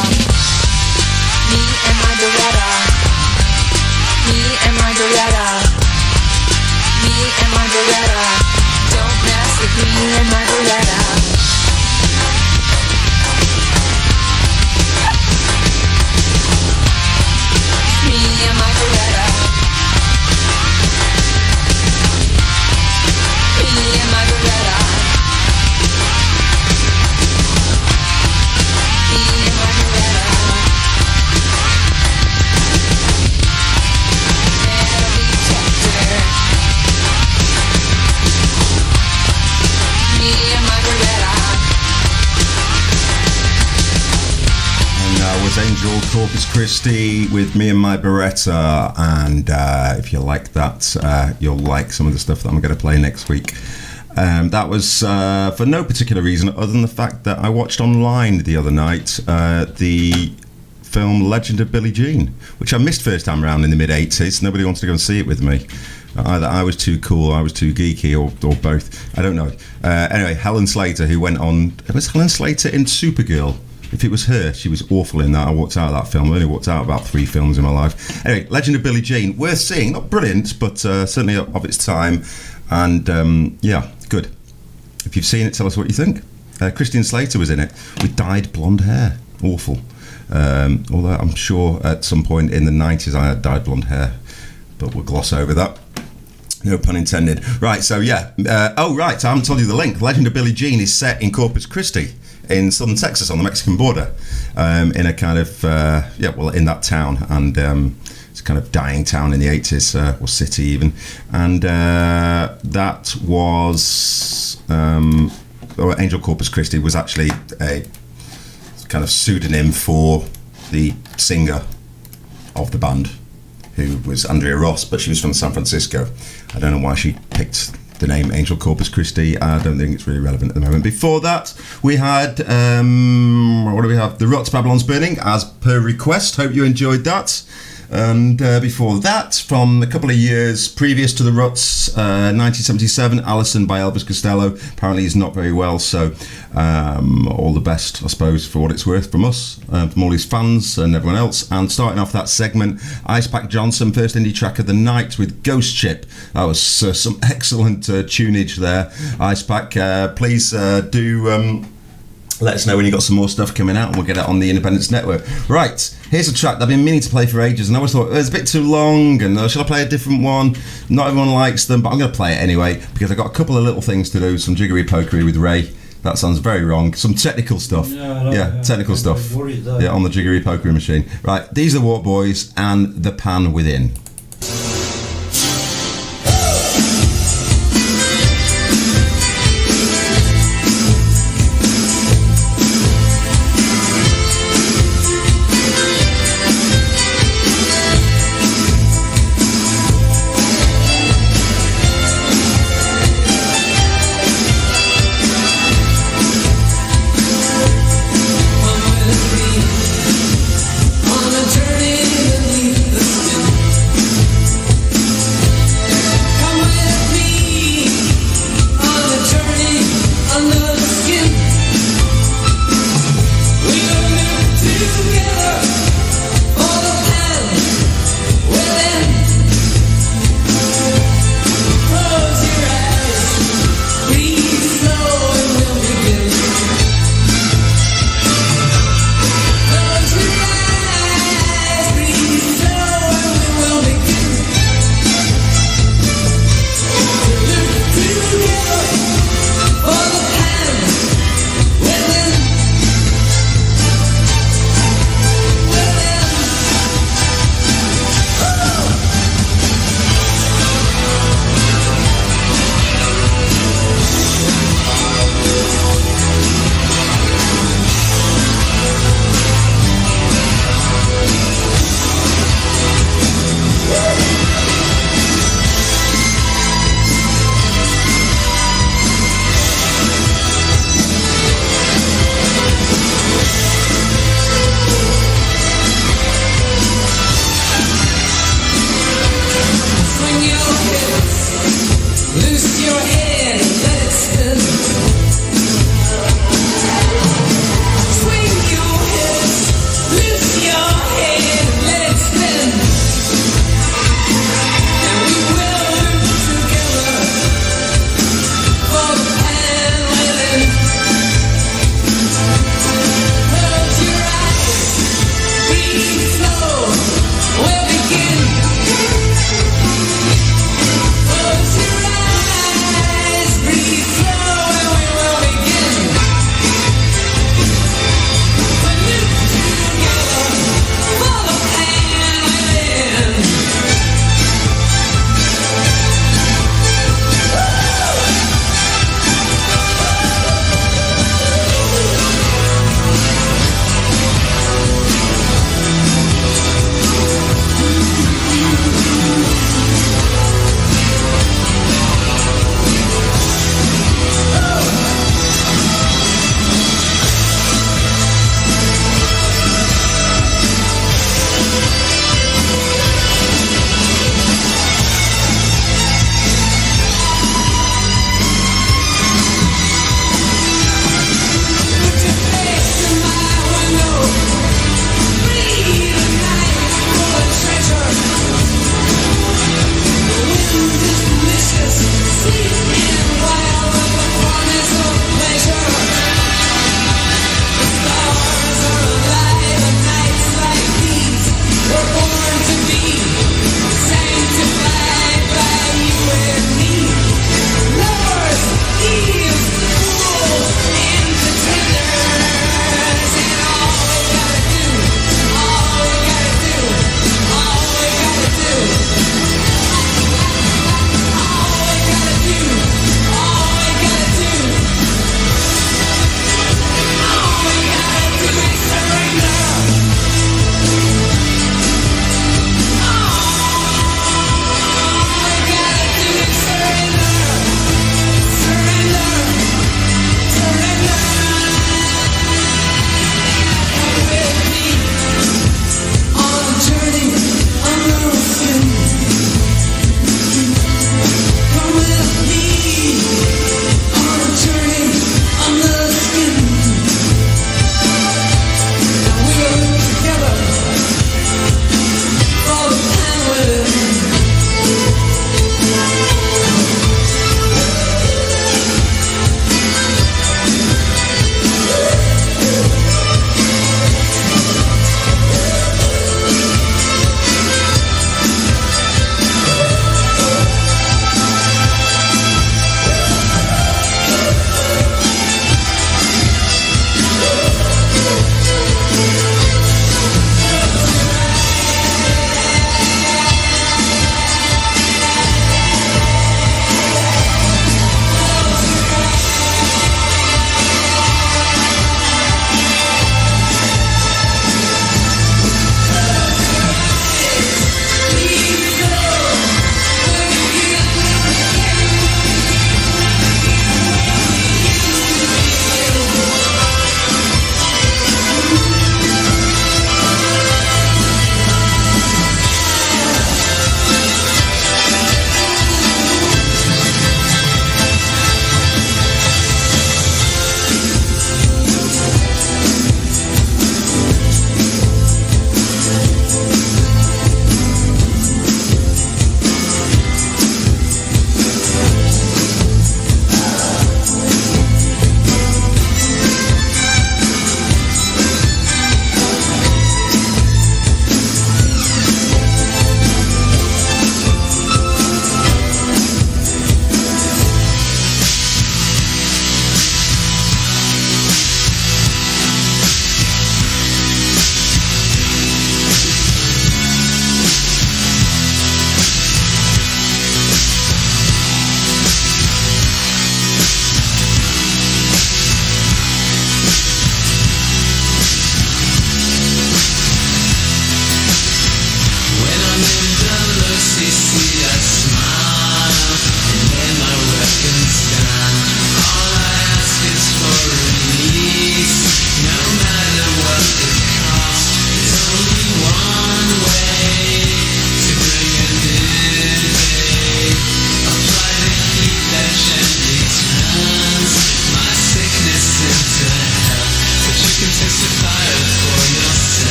Me and my Beretta. Me and my Beretta. Me and my Beretta. Don't mess with me and my Beretta. Me and my Beretta. Me and my Beretta.
Angel Corpus Christi with Me and My Beretta, and if you like that, you'll like some of the stuff that I'm going to play next week. That was for no particular reason other than the fact that I watched online the other night the film Legend of Billie Jean, which I missed first time around in the mid-80s. Nobody wanted to go and see it with me. Either I was too cool, I was too geeky, or both. I don't know. Anyway, Helen Slater, who went on... Was Helen Slater in Supergirl? If it was her, she was awful in that. I walked out of that film. I only walked out about 3 films in my life. Anyway, Legend of Billie Jean, worth seeing. Not brilliant, but certainly of its time. And yeah, good. If you've seen it, tell us what you think. Christian Slater was in it with dyed blonde hair. Awful. Although I'm sure at some point in the 90s I had dyed blonde hair, but we'll gloss over that. No pun intended. Right, so yeah. Oh, right, I haven't told you the link. Legend of Billie Jean is set in Corpus Christi, in southern Texas on the Mexican border, in a kind of, in that town. And it's a kind of dying town in the 80s, or city even. And that was, Angel Corpus Christi was actually a kind of pseudonym for the singer of the band, who was Andrea Ross, but she was from San Francisco. I don't know why she picked the name Angel Corpus Christi. I don't think it's really relevant at the moment. Before that, we had, what do we have? The Ruts, Babylon's Burning, as per request. Hope you enjoyed that. And before that, from a couple of years previous to the Ruts, 1977, Alison by Elvis Costello. Apparently he's not very well, so all the best, I suppose, for what it's worth from us, from all his fans and everyone else. And starting off that segment, Icepack Johnson, first indie track of the night with Ghost Ship. That was some excellent tunage there. Icepack, please do... let us know when you've got some more stuff coming out and we'll get it on the Independence Network. Right, here's a track that I've been meaning to play for ages and I always thought, it's a bit too long and should I play a different one? Not everyone likes them, but I'm going to play it anyway because I've got a couple of little things to do, some jiggery pokery with Ray That sounds very wrong. Some technical stuff. Technical stuff. Yeah, on the jiggery pokery machine. Right, these are Walk Boys and The Pan Within.
On a journey beneath the skin.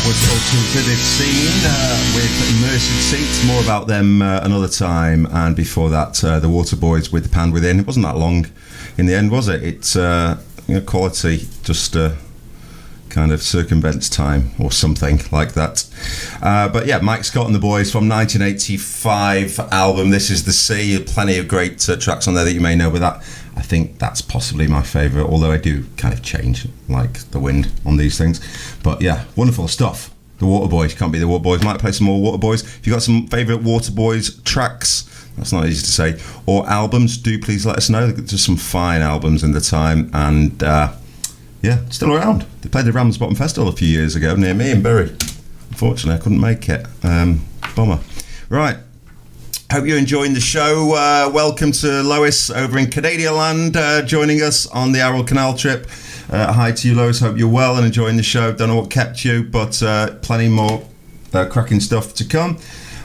was Alternative Scene with Immersive Seats. More about them another time. And before that, the Waterboys with The Pan Within. It wasn't that long in the end, was it? It's quality just kind of circumvents time or something like that. But yeah, Mike Scott and the Boys from 1985 album This Is the Sea. Plenty of great tracks on there that you may know, but that, I think that's possibly my favourite, although I do kind of change like the wind on these things. But yeah, wonderful stuff. The Waterboys, can't be the Waterboys. Might play some more Waterboys. If you've got some favourite Waterboys tracks, that's not easy to say, or albums, do please let us know. There's just some fine albums in the time, and yeah, still around. They played the Ramsbottom Festival a few years ago near me in Bury. Unfortunately, I couldn't make it. Bummer. Right. Hope you're enjoying the show. Welcome to Lois over in Canadian land, joining us on the Aural Canal trip. Hi to you, Lois. Hope you're well and enjoying the show. Don't know what kept you, but plenty more cracking stuff to come.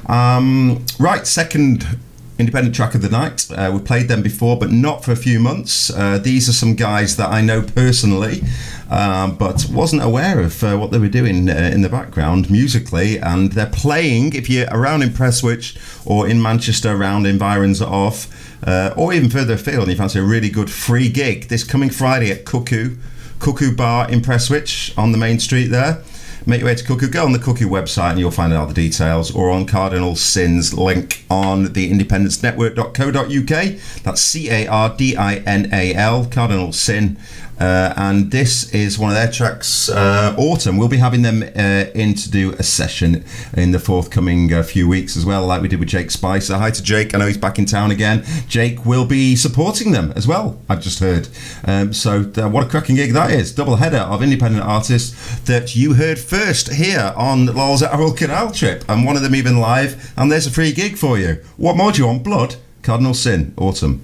Right, second independent track of the night. We played them before, but not for a few months. These are some guys that I know personally, but wasn't aware of what they were doing in the background musically. And they're playing, if you're around in Prestwich or in Manchester, around environs of, or even further afield, and you fancy a really good free gig this coming Friday at Cuckoo Bar in Prestwich on the main street there. Make your way to Cuckoo, go on the Cuckoo website and you'll find out the details, or on Cardinal Sin's link on the independencenetwork.co.uk. That's CARDINAL, Cardinal Sin. And this is one of their tracks, Autumn. We'll be having them in to do a session in the forthcoming few weeks as well, like we did with Jake Spicer. Hi to Jake, I know he's back in town again. Jake will be supporting them as well, I've just heard. So what a cracking gig that is. Double header of independent artists that you heard first here on Lol's Aural Canal trip, and one of them even live, and there's a free gig for you. What more do you want? Blood? Cardinal Sin, Autumn.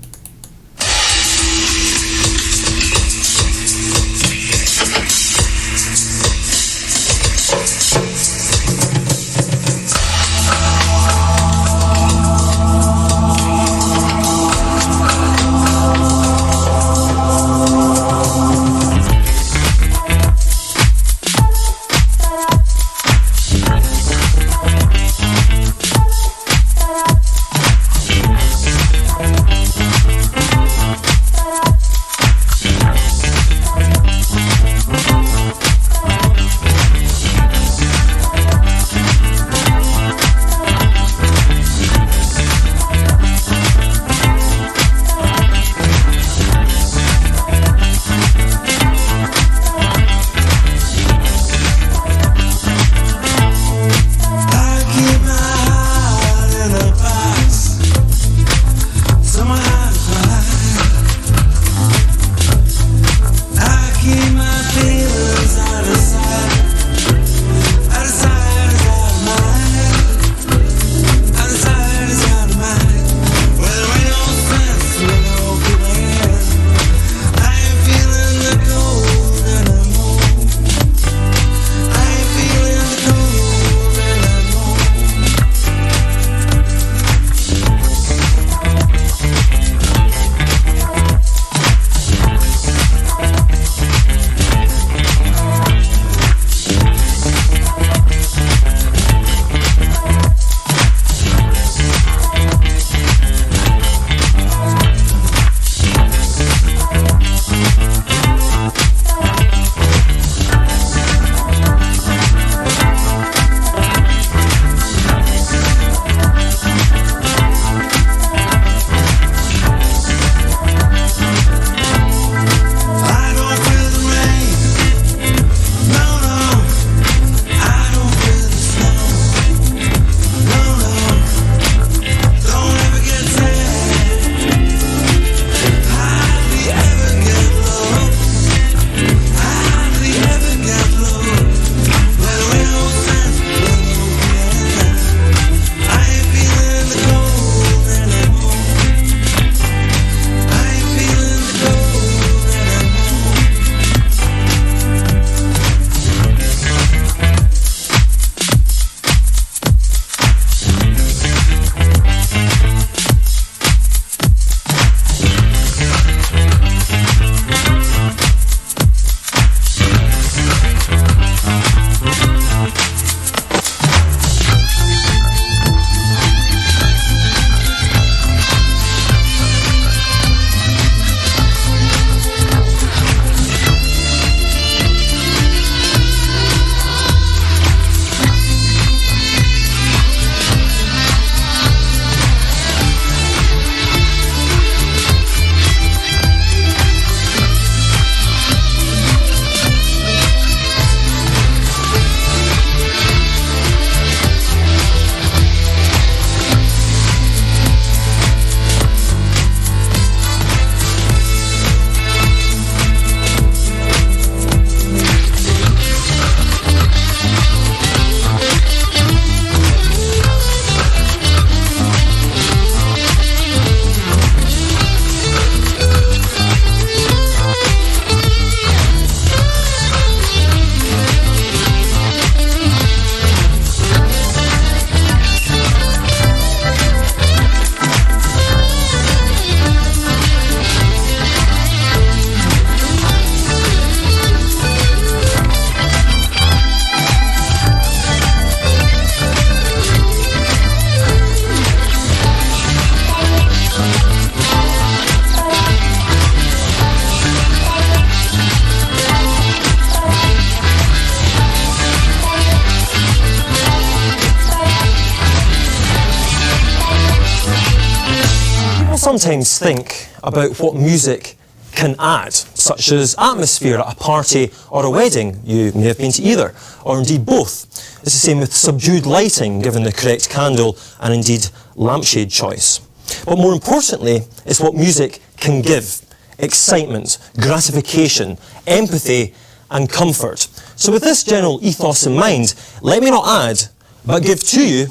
sometimes think about what music can add, such as atmosphere at a party or a wedding. You may have been to either, or indeed both. It's the same with subdued lighting, given the correct candle and indeed lampshade choice. But more importantly, it's what music can give: excitement, gratification, empathy and comfort. So with this general ethos in mind, let me not add, but give to you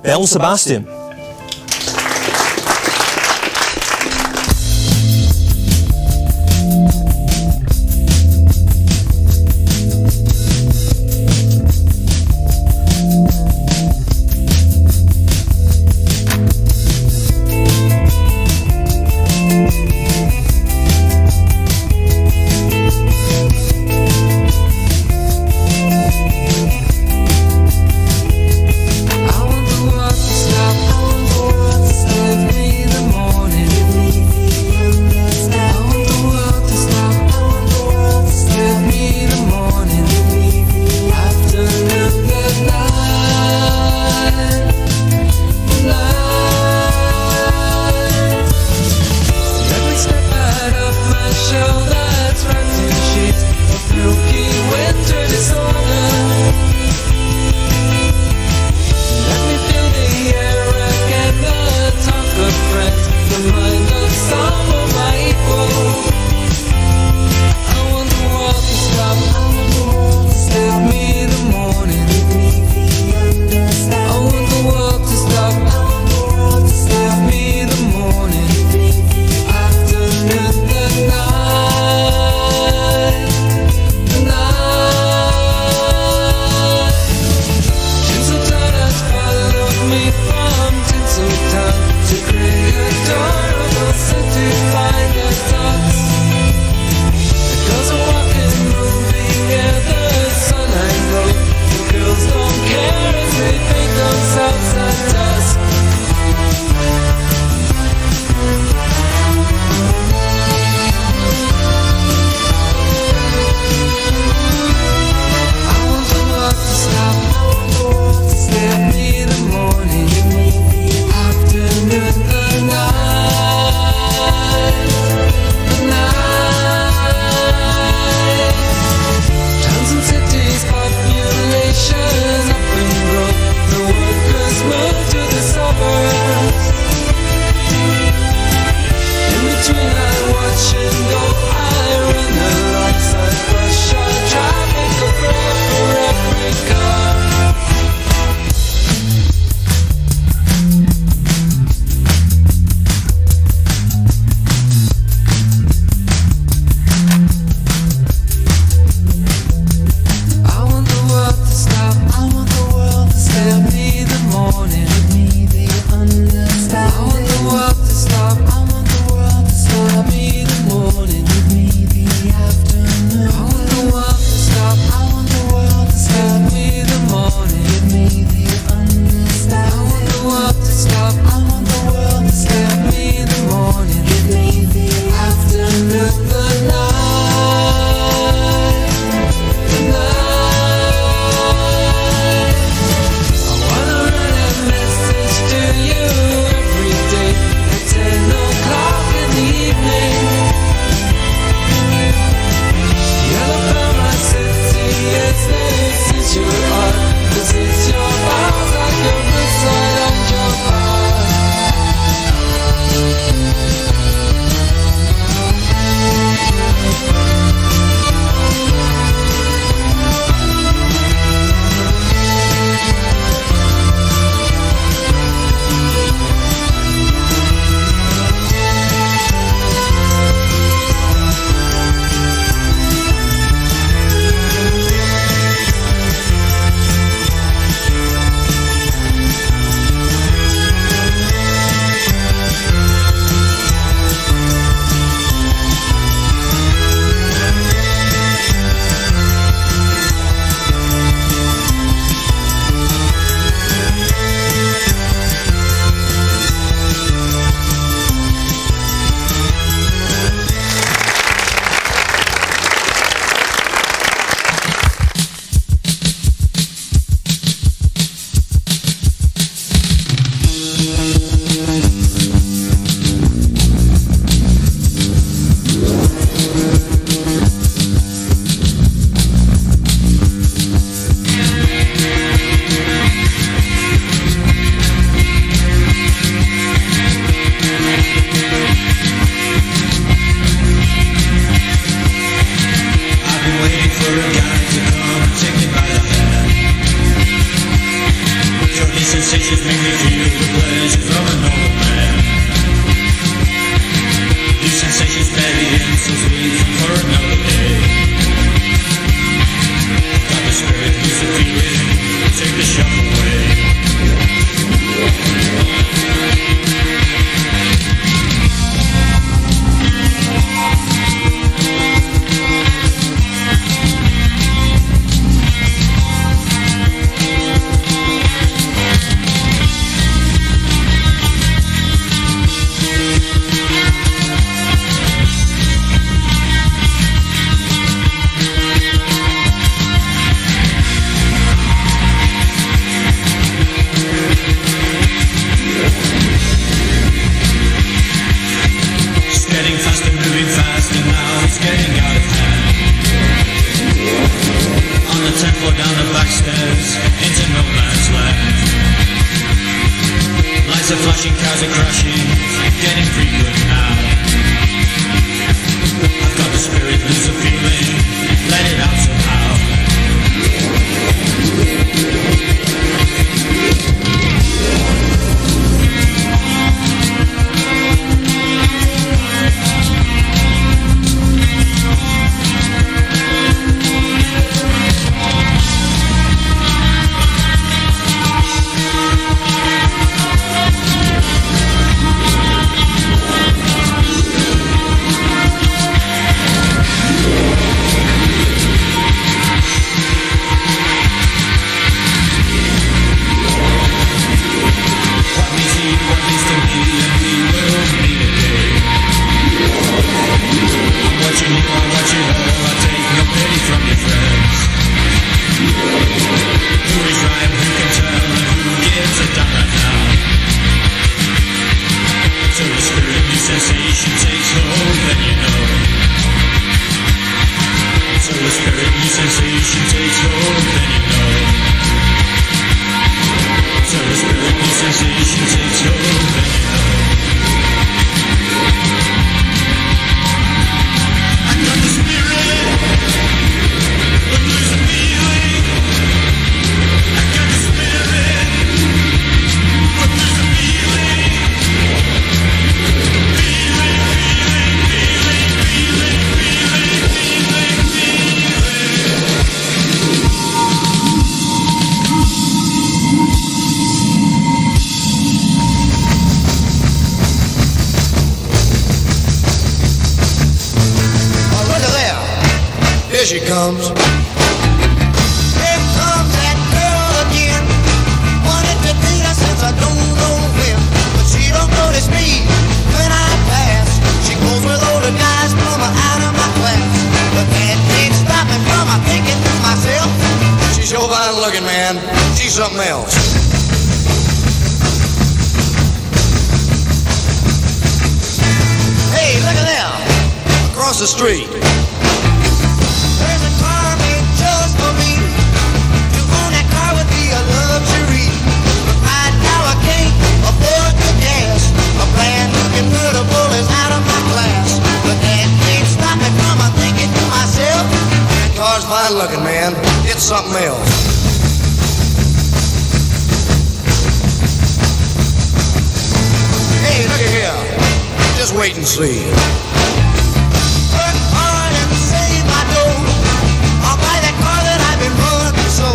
Belle and Sebastian.
I want the world to stop.
goes into no man's land. Lights are flashing, cars are crashing, getting pretty good now. I've got the spirit, lose the feeling, let it out somehow.
Here she comes. Here comes that girl again. Wanted to date her since I don't know when, but she don't notice me when I pass. She goes with older guys, from out of my class, but that can't stop me from thinking to myself, she's sure fine looking, man. She's something else. Hey, look at them across the street. There's a car made just for me. To own that car would be a luxury, but right now I can't afford the gas. A brand new convertible is out of my class, but that can't stop me from thinking to myself, that car's fine looking, man. It's something else. Hey, look at here. Just wait and see. Work hard and save my dough. I'll buy that car that I've been running so.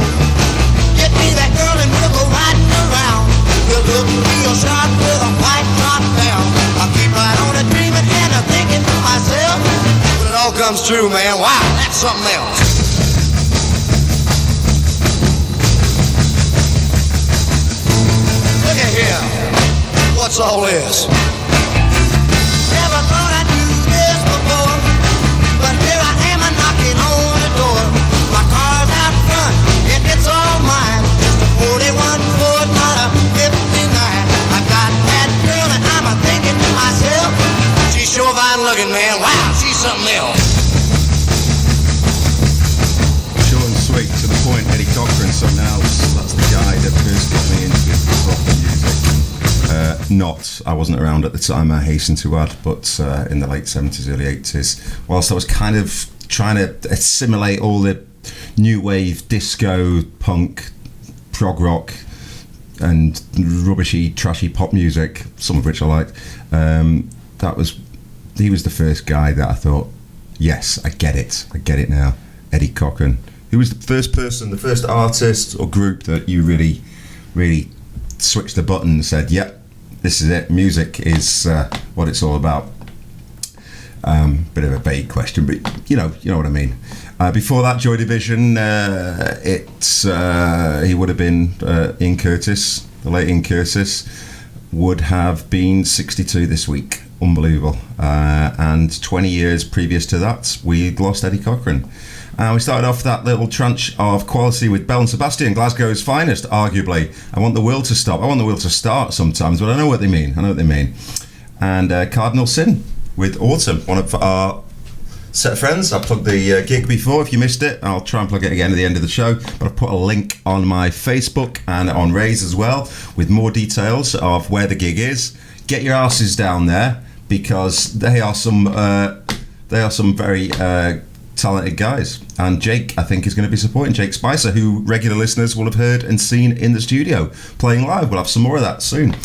Get me that girl and we'll go riding around. We'll look real sharp with a white top down. I'll keep right on a dreaming and a thinking to myself, when it all comes true, man, wow, that's something else. Look at here. What's all this? Never thought I'd do this before, but here I am knocking on the door. My car's out front, and it's all mine. Just a 41 Ford, not a 59. I got that girl and I'm thinking to myself, she's sure fine looking, man. Wow, she's something else.
Short and sweet, to the point. Eddie Cochran, something else. That's the guy that first got me into proper music. I wasn't around at the time, I hasten to add, but in the late 70s, early 80s, whilst I was kind of trying to assimilate all the new wave, disco, punk, prog rock, and rubbishy, trashy pop music, some of which I liked, he was the first guy that I thought, yes, I get it now. Eddie Cochran. Who was the first artist or group that you really, really switched the button and said, yep, this is it, music is what it's all about? Bit of a vague question, but you know what I mean. Before that, Joy Division, he would have been Ian Curtis, the late Ian Curtis, would have been 62 this week. Unbelievable. And 20 years previous to that, we'd lost Eddie Cochran. We started off that little tranche of quality with Bell and Sebastian, Glasgow's finest, arguably. I want the world to stop. I want the world to start sometimes, but I know what they mean. And Cardinal Sin with Autumn, one of our set of friends. I plugged the gig before. If you missed it, I'll try and plug it again at the end of the show. But I've put a link on my Facebook and on Ray's as well with more details of where the gig is. Get your asses down there because they are some very talented guys. And Jake, I think, is going to be supporting Jake Spicer, who regular listeners will have heard and seen in the studio playing live. We'll have some more of that soon.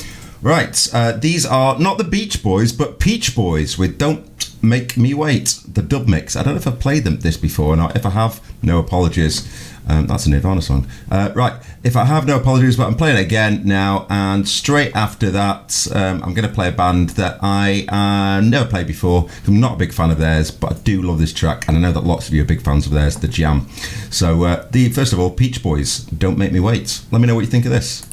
Right, these are not the Beach Boys, but Peach Boys with Don't Make Me Wait, the dub mix. I don't know if I've played this before or not. If I have, no apologies. That's a Nirvana song. Right, if I have, no apologies, but I'm playing it again now. And straight after that, I'm going to play a band that I never played before. I'm not a big fan of theirs, but I do love this track. And I know that lots of you are big fans of theirs, The Jam. So, first of all, Peach Boys, Don't Make Me Wait. Let me know what you think of this.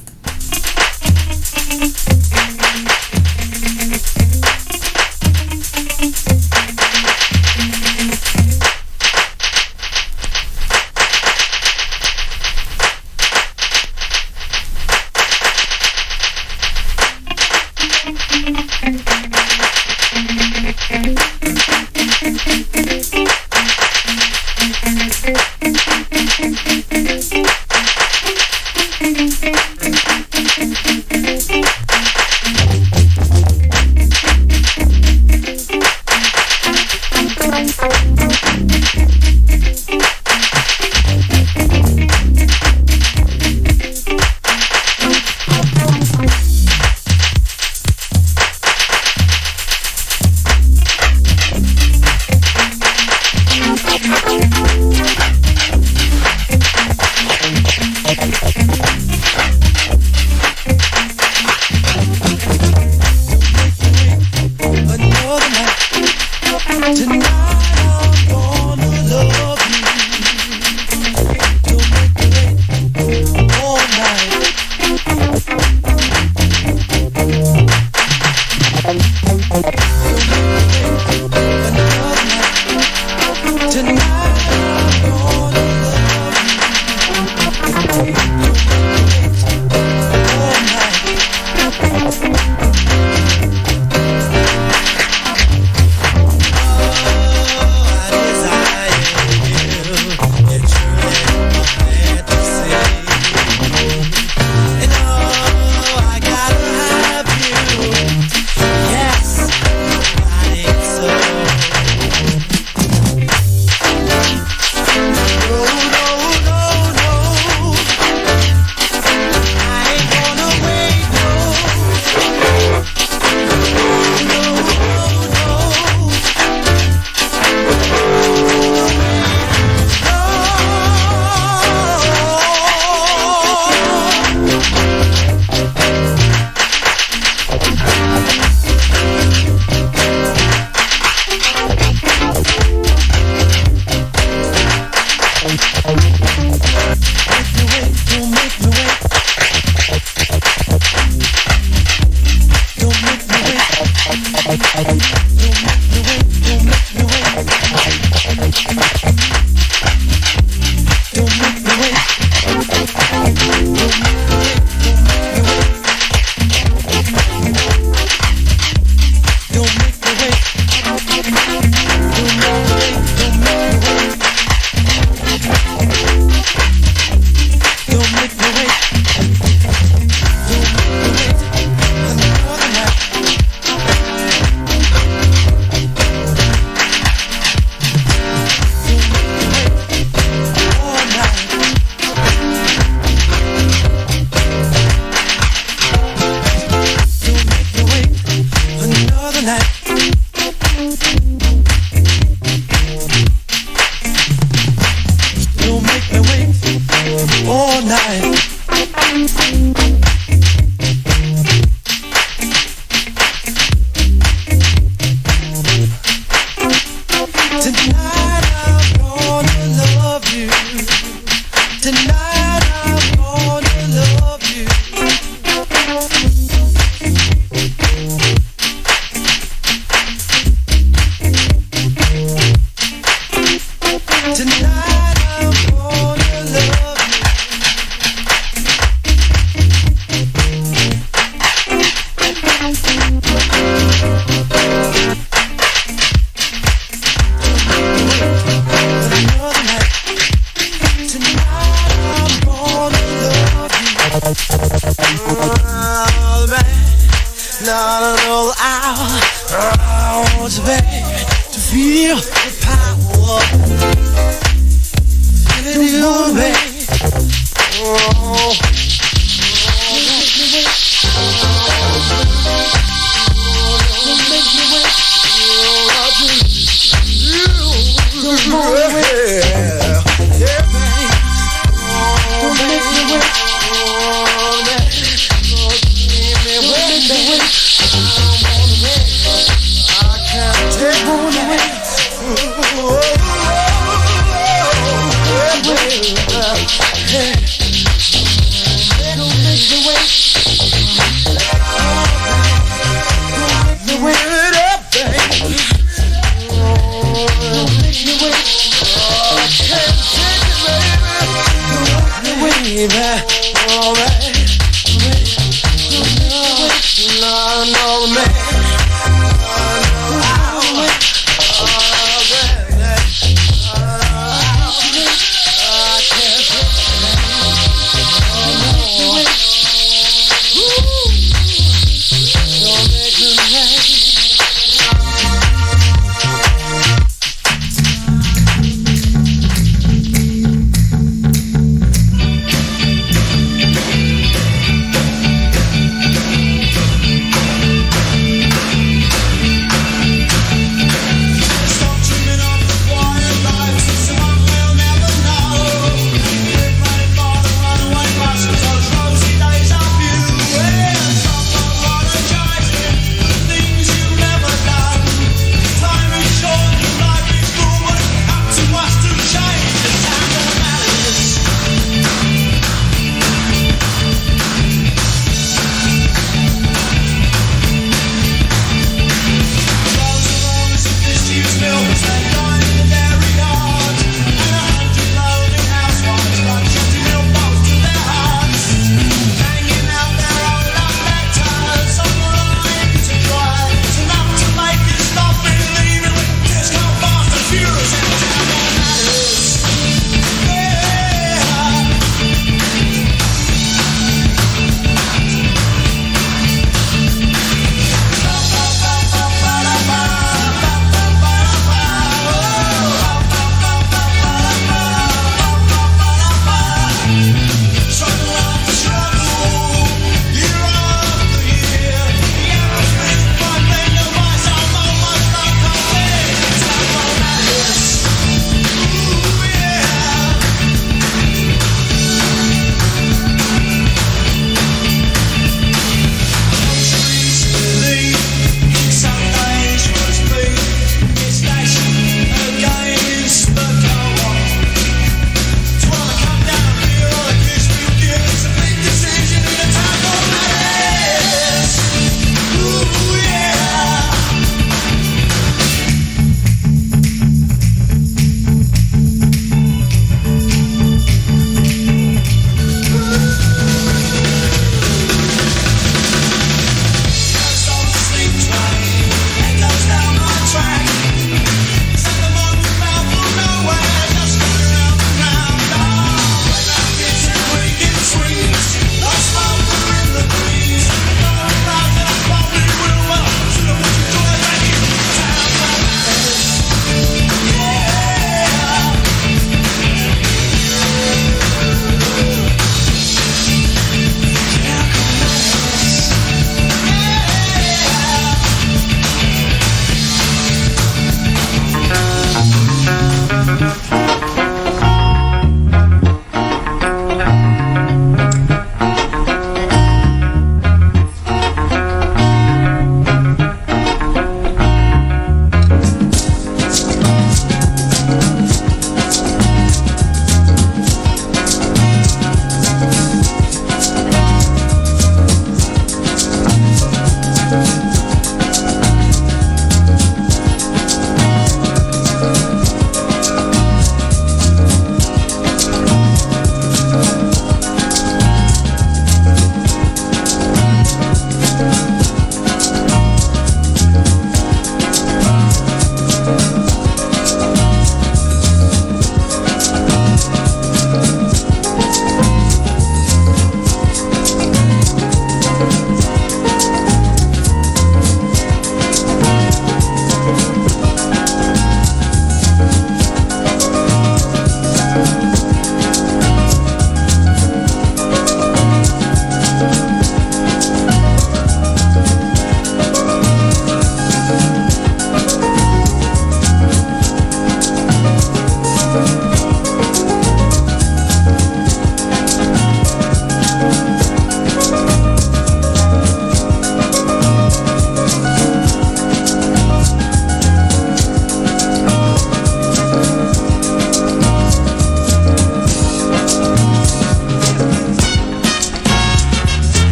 baby, to feel the power. Give it you, baby. Oh.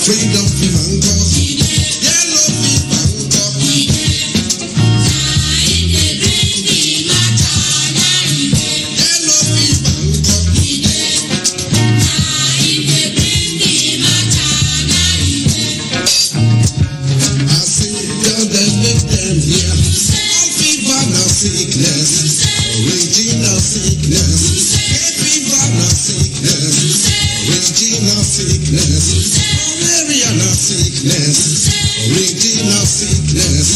Freedom fi Bangkok. Yellow fi Bangkok. Yellow fi Bangkok. I say, tell them, make them hear. All fever now sickness. Original sickness. Hay fever now sickness. Original sickness. Malaria now sickness. Original sickness.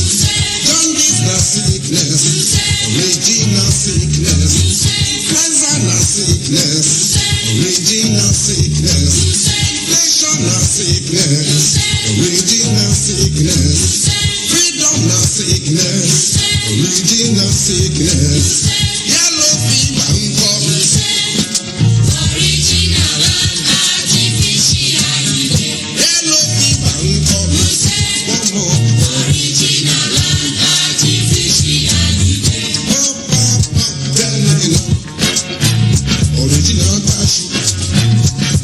Jaundice now sickness. Original sickness. Cancer now sickness. Original sickness. Inflation now sickness. Original sickness. Freedom now sickness. Original sickness. Yellow fever Bangkok. Original and artificial. Yellow fever Bangkok. One more. Original and artificial. Tell me now. Original cashew.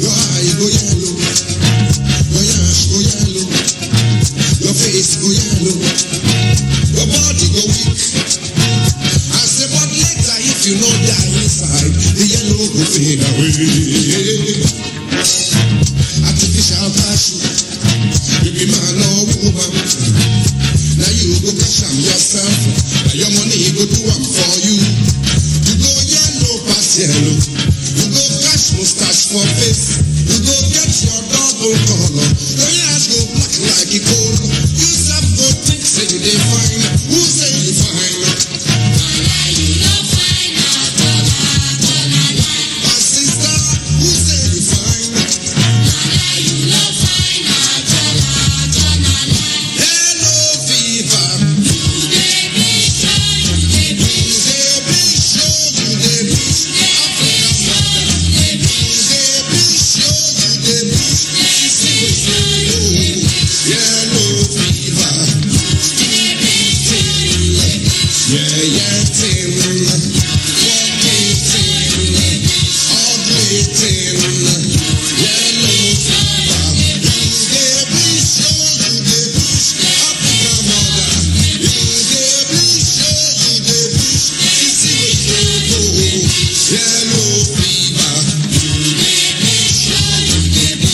Your eye go yellow. Your yash go yellow. Your face go yellow. Your body go weak. I say, but later if you no die inside, the yellow go fade away. Artificial cashew, you be man or woman. Now you go cash am yourself. Now your money go do am for you. You go yellow pass yellow. You go cash mustache for face. You go get your double color. Your eyes go black like a coal. You self go think say you dey fine. Who say you fine? My sister, who say you fine? Hello fever. You dey be show, you dey be show, you dey be yellow fever. Yeah, yeah, tin. Walking tin. Ugly tin. Yellow fever. You dey be show, you dey be African mother. You dey be show, you dey be see what you go. Yellow fever. You dey be show, you dey be.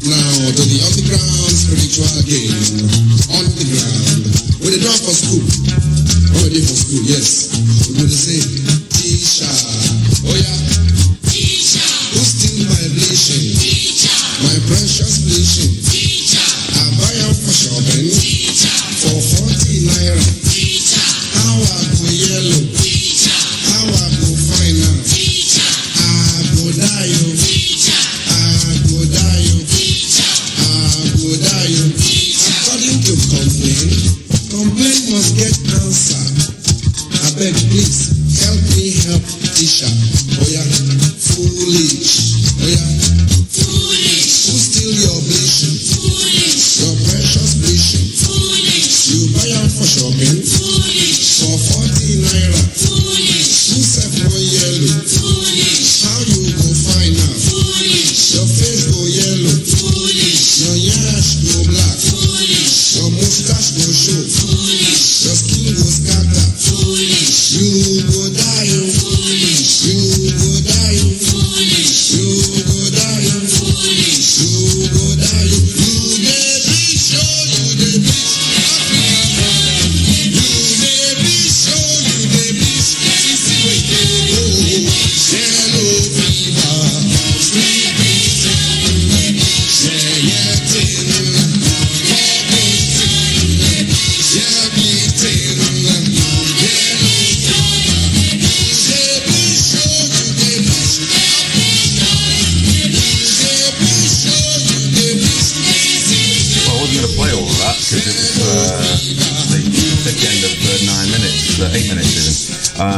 Now to the underground spiritual game. On the ground. When they drop for school. Already for school, yes. We're going to say, Tisha. Oh yeah. Tisha. Who steal my bleaching? Tisha. My precious bleaching. Tisha. I buy am for shopping. Tisha. For 40 naira. Tisha. How I go yellow. Tisha. How I go fine now. Tisha. I go die yo. Tisha. I go die yo. According to complaint must get answer. I beg please help me help Tisha. Oh yeah, foolish. Oh yeah, foolish. Who steal your bleaching? Foolish. Your precious bleaching. Foolish. You buy am for shopping. Foolish. For 40 naira. Foolish. Who sell for yellow? Foolish. How you go find out? Foolish. Your face go yellow. Foolish. Your yash go black. Foolish. Your mustache go show. Foolish. Your skin go scatter. Foolish. You go die. Foolish. You go die. Foolish. You go die. Foolish. You go die. You dey be show, you dey be African. You dey be show, you dey be see where you go. Yellow fever. Yeah, yeah, tin.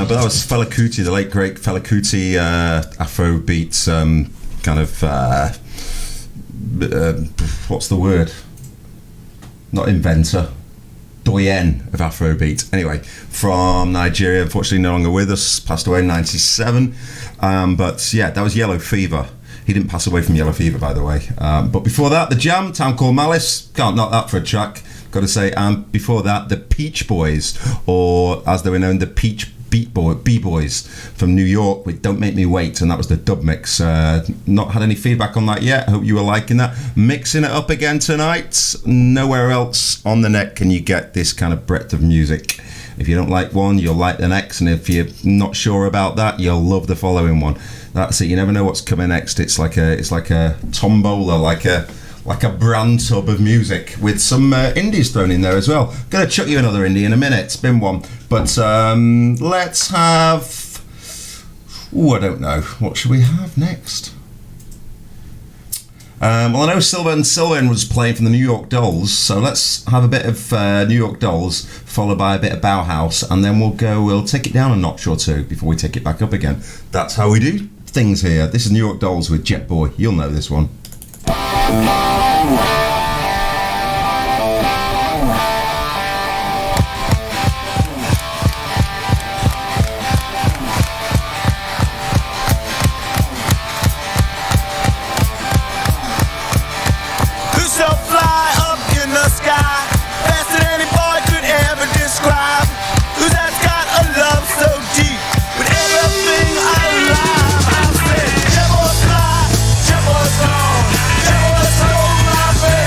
But that was Fela Kuti, the late great Fela Kuti, Afro beats, kind of what's the word? Not inventor. doyen of Afrobeat. Anyway, from Nigeria, unfortunately no longer with us, passed away in 97. But yeah, that was Yellow Fever. He didn't pass away from yellow fever, by the way. But before that, The Jam, Town Called Malice. Can't knock that for a track, got to say. And before that, the Peach Boys, or as they were known, the Peach B-Boys from New York with Don't Make Me Wait, and that was the dub mix. Not had any feedback on that yet. Hope you were liking that. Mixing it up again tonight. Nowhere else on the net can you get this kind of breadth of music. If you don't like one, you'll like the next, and if you're not sure about that, you'll love the following one. That's it. You never know what's coming next. It's like a tombola, like a brand tub of music with some indies thrown in there as well. Gonna chuck you another indie in a minute. It's been one, but let's have. I don't know. What should we have next? Well, I know Sylvan was playing from the New York Dolls, so let's have a bit of New York Dolls, followed by a bit of Bauhaus, and then we'll take it down a notch or two before we take it back up again. That's how we do things here. This is New York Dolls with Jet Boy. You'll know this one.
Jet boys gone, jet boys stole my baby.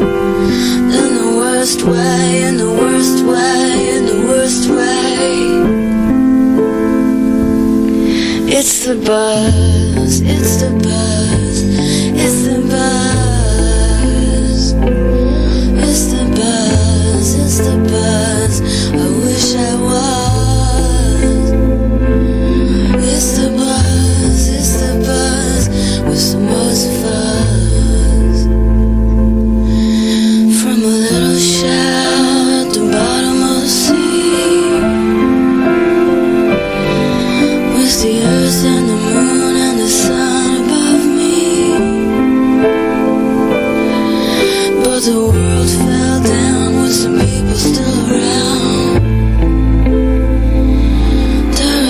In the worst way, in the worst way, in the worst way. It's the buzz, it's the buzz, it's the buzz. It's the buzz, it's the buzz. I wish I was. It's the buzz, it's the buzz with so much fuzz. From a little shell at the bottom of the sea, with the earth and the moon and the sun above me. But the world fell down with some people still around. There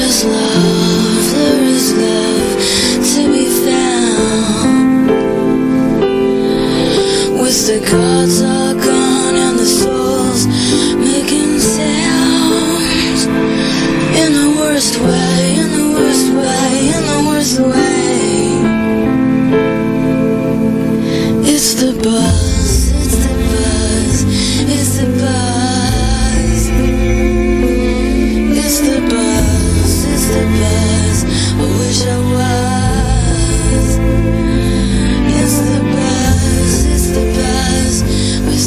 is love to be found. With the gods all gone and the souls making sounds. In the worst way, in the worst way, in the worst way. It's the buzz, it's the buzz, it's the buzz. It's the buzz, it's the buzz. I wish I was. It's the buzz, it's the buzz with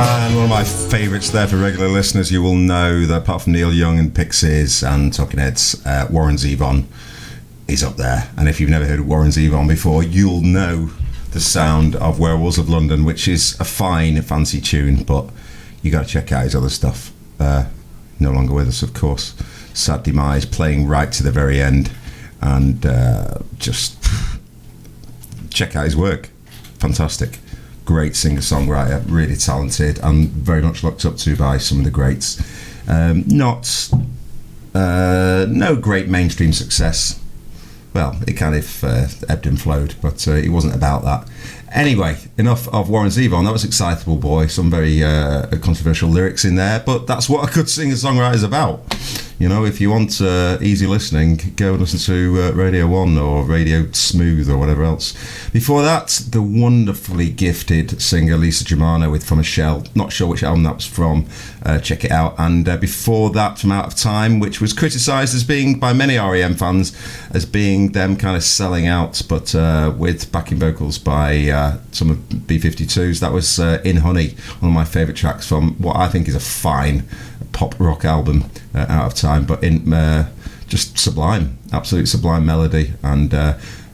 And one of my favourites there for regular listeners, you will know that apart from Neil Young and Pixies and Talking Heads, Warren Zevon is up there. And if you've never heard of Warren Zevon before, you'll know the sound of Werewolves of London, which is a fine, fancy tune, but you got to check out his other stuff. No longer with us, of course. Sad demise, playing right to the very end, and just check out his work. Fantastic. Great singer-songwriter, really talented, and very much looked up to by some of the greats. No great mainstream success. Well, it kind of ebbed and flowed, but it wasn't about that. Anyway, enough of Warren Zevon. That was Excitable Boy. Some very controversial lyrics in there, but that's what a good singer-songwriter is about. You know, if you want easy listening, go and listen to Radio 1 or Radio Smooth or whatever else. Before that, the wonderfully gifted singer Lisa Germano with From a Shell. Not sure which album that was from. Check it out. And before that, From Out of Time, which was criticised as being, by many REM fans, as being them kind of selling out, but with backing vocals by some of B-52s. That was In Honey, one of my favourite tracks from what I think is a fine pop rock album, Out of Time, but in just sublime, absolute sublime melody. And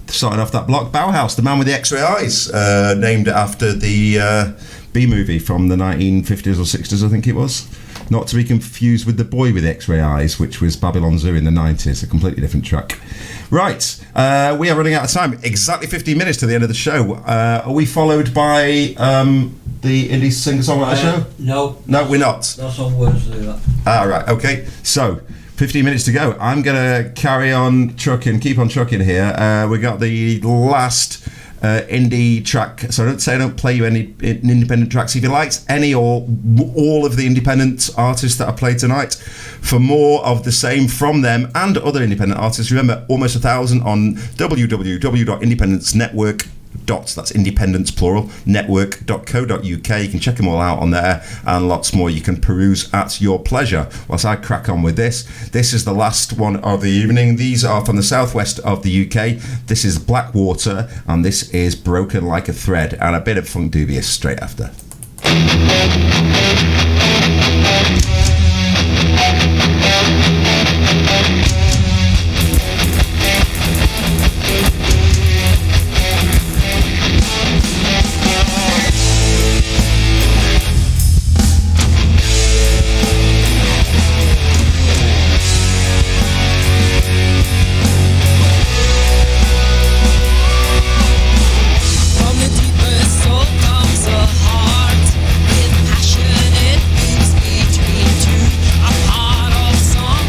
starting off that block, Bauhaus, The Man with the X-Ray Eyes, named after the B-movie from the 1950s or 60s, I think it was. Not to be confused with The Boy with X-Ray Eyes, which was Babylon Zoo in the 90s, a completely different track. Right, we are running out of time. Exactly 15 minutes to the end of the show. Are we followed by the Indie Singer-Songwriter show?
No.
No, we're not.
That's on Wednesday, that.
Right, okay. So, 15 minutes to go. I'm going to carry on trucking, keep on trucking here. We got the last indie track. So I don't play you any independent tracks. If you liked any or all of the independent artists that I played tonight, for more of the same from them and other independent artists, remember, almost 1,000 on www.independencenetwork.com. That's independence plural, network.co.uk. You can check them all out on there, and lots more you can peruse at your pleasure. Whilst I crack on with this is the last one of the evening. These are from the southwest of the UK. This is Blackwater, and this is Broken Like a Thread, and a bit of Funk Dubious straight after.
From the deepest soul comes a heart with passionate beats between two. A part of song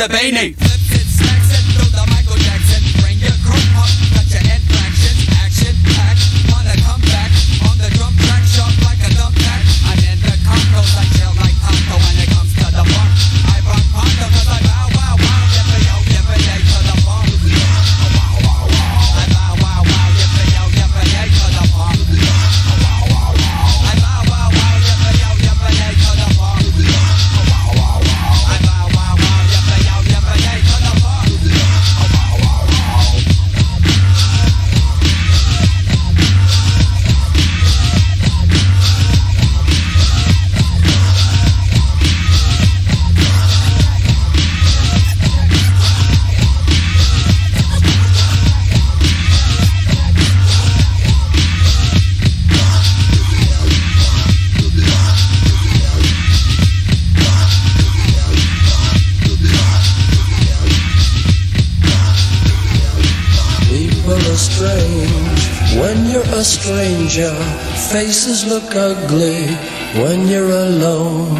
Mr. Beanie.
Flips it, smacks it, do the Michael Jackson. Bring your chrome up, got your infraction, action packed. Wanna come back on the drum track, sharp like a dump pack. I'm in the cocktails, I chill like Paco when it comes to the funk. I rock Paco 'cause I bow wow wow, yippee yo, yippee yay to the funk. I bow wow wow, yippee yo, yippee yay to the funk. I bow wow wow, yippee yo, yippee yay to the funk. I bow wow wow, yippee yo, yippee yay to the funk.
People are strange when you're a stranger. Faces look ugly when you're alone.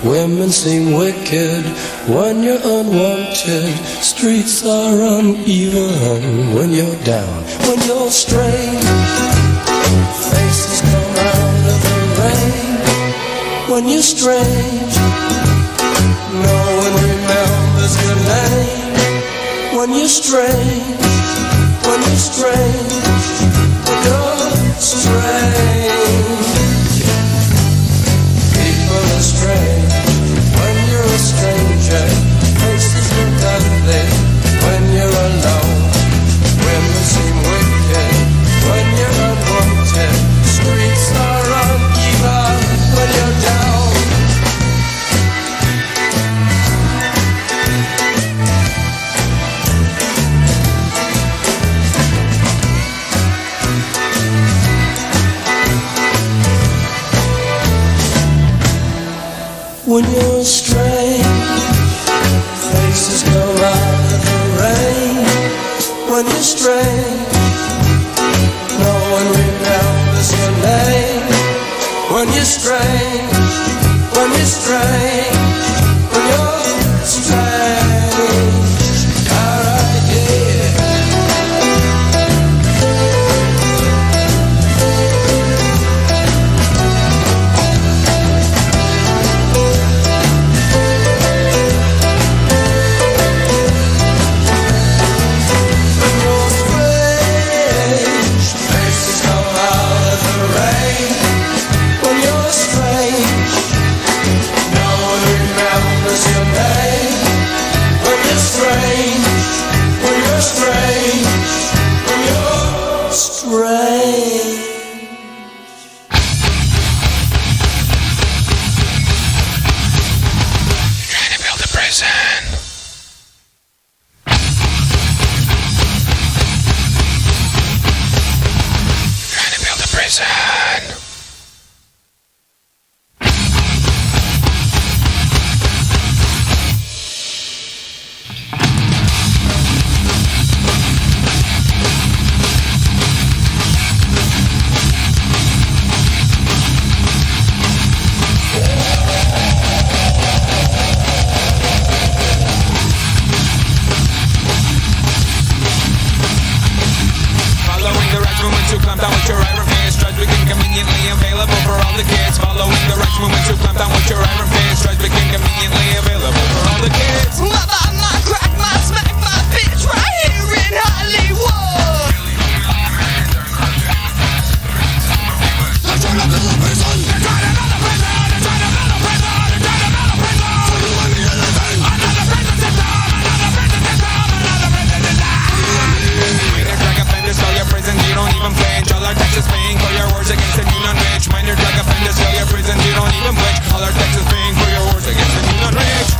Women seem wicked when you're unwanted. Streets are uneven when you're down. When you're strange, faces come out of the rain. When you're strange, no one remembers your name. When you're strange, when you're strange, you're strange. People are strange when you're a stranger. Faces look ugly when you're alone. Women seem wicked when you're unwanted. Streets are uneven when you're down. When you're strange, faces come out of the rain. When you're strange, no one remembers your name. When you're strange, when you're strange, when you're strange. Alright, yeah.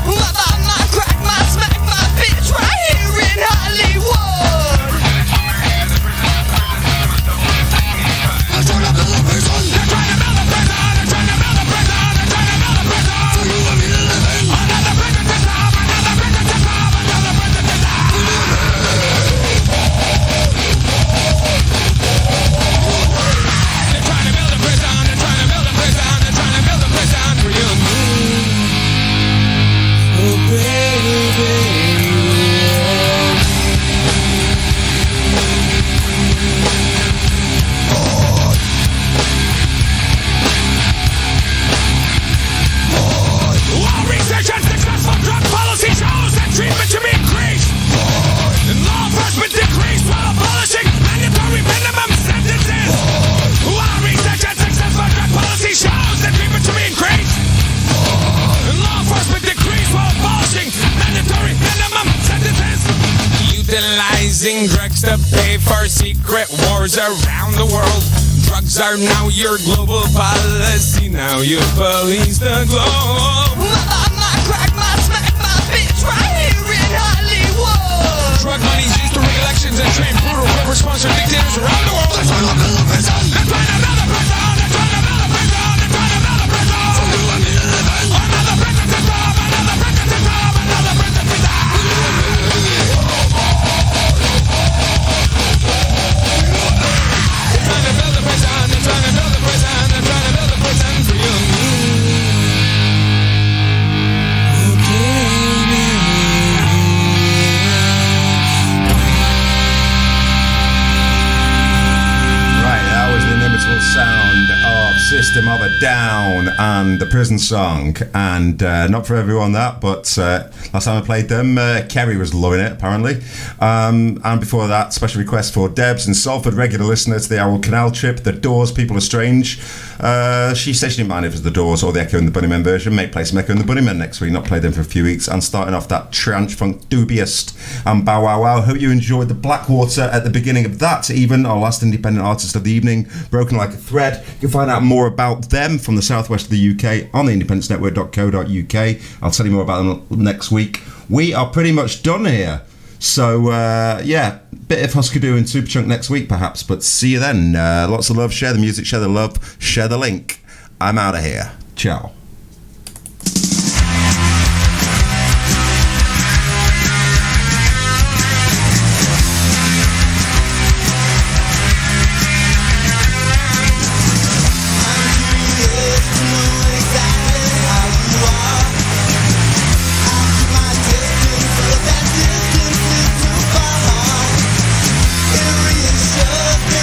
Mother, my crack, my smack, my bitch, right?
to pay for secret wars around the world. Drugs are now your global policy. Now you police the globe.
My crack, my smack, my bitch right here in Hollywood.
Drug money's used to rig elections and train brutal corporate-sponsored dictators around the world. They're trying to build a prison. They're trying to build a prison. They're trying to build a prison. They're trying to build a prison. So do I need anything? Another prison system. Another prison system. Another prison system. They're trying to build a prison. They're trying to build a prison. They're trying to build a prison for you and me.
Sound of System of a Down and the Prison Song, and not for everyone that, but last time I played them, Kerry was loving it apparently, and before that, special request for Debs in Salford, regular listener to the Aural Canal trip, The Doors, People Are Strange. She said she didn't mind if it was The Doors or the Echo and the Bunnymen version. May play some Echo and the Bunnymen next week, not played them for a few weeks, and starting off that Tranche Funk Dubious and Bow Wow Wow. Hope you enjoyed the Blackwater at the beginning of that, even our last independent artist of the evening, Broken Like a Thread. You can find out more about them from the southwest of the UK on the independencenetwork.co.uk. I'll tell you more about them next week. We are pretty much done here. So, yeah, bit of Huskadoo and Superchunk next week perhaps, but see you then. Lots of love, share the music, share the love, share the link. I'm out of here. Ciao.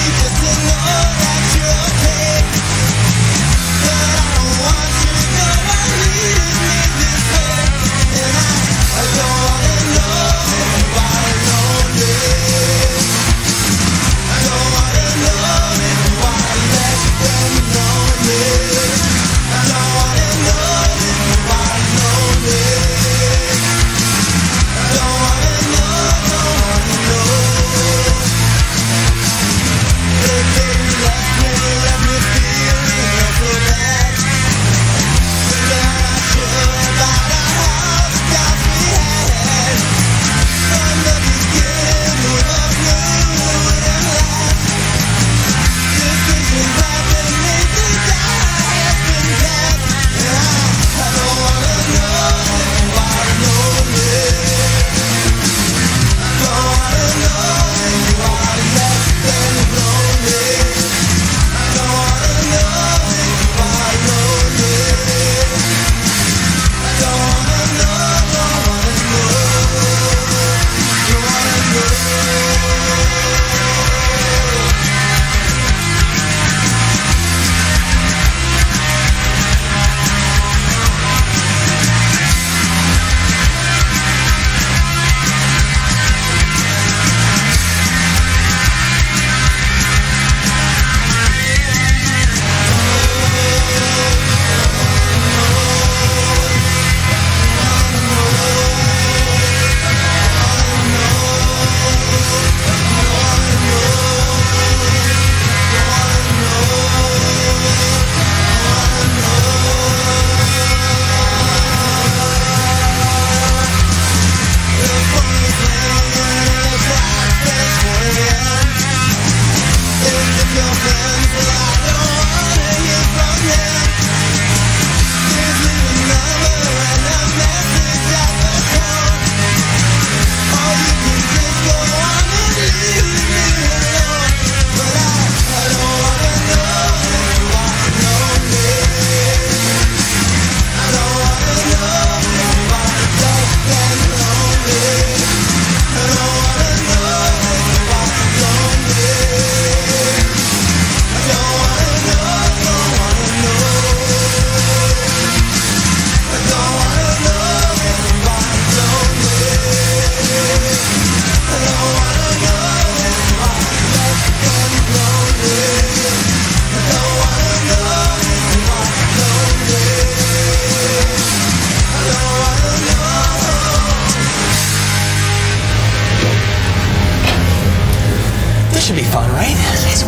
Just to know that you're okay, but I don't want to.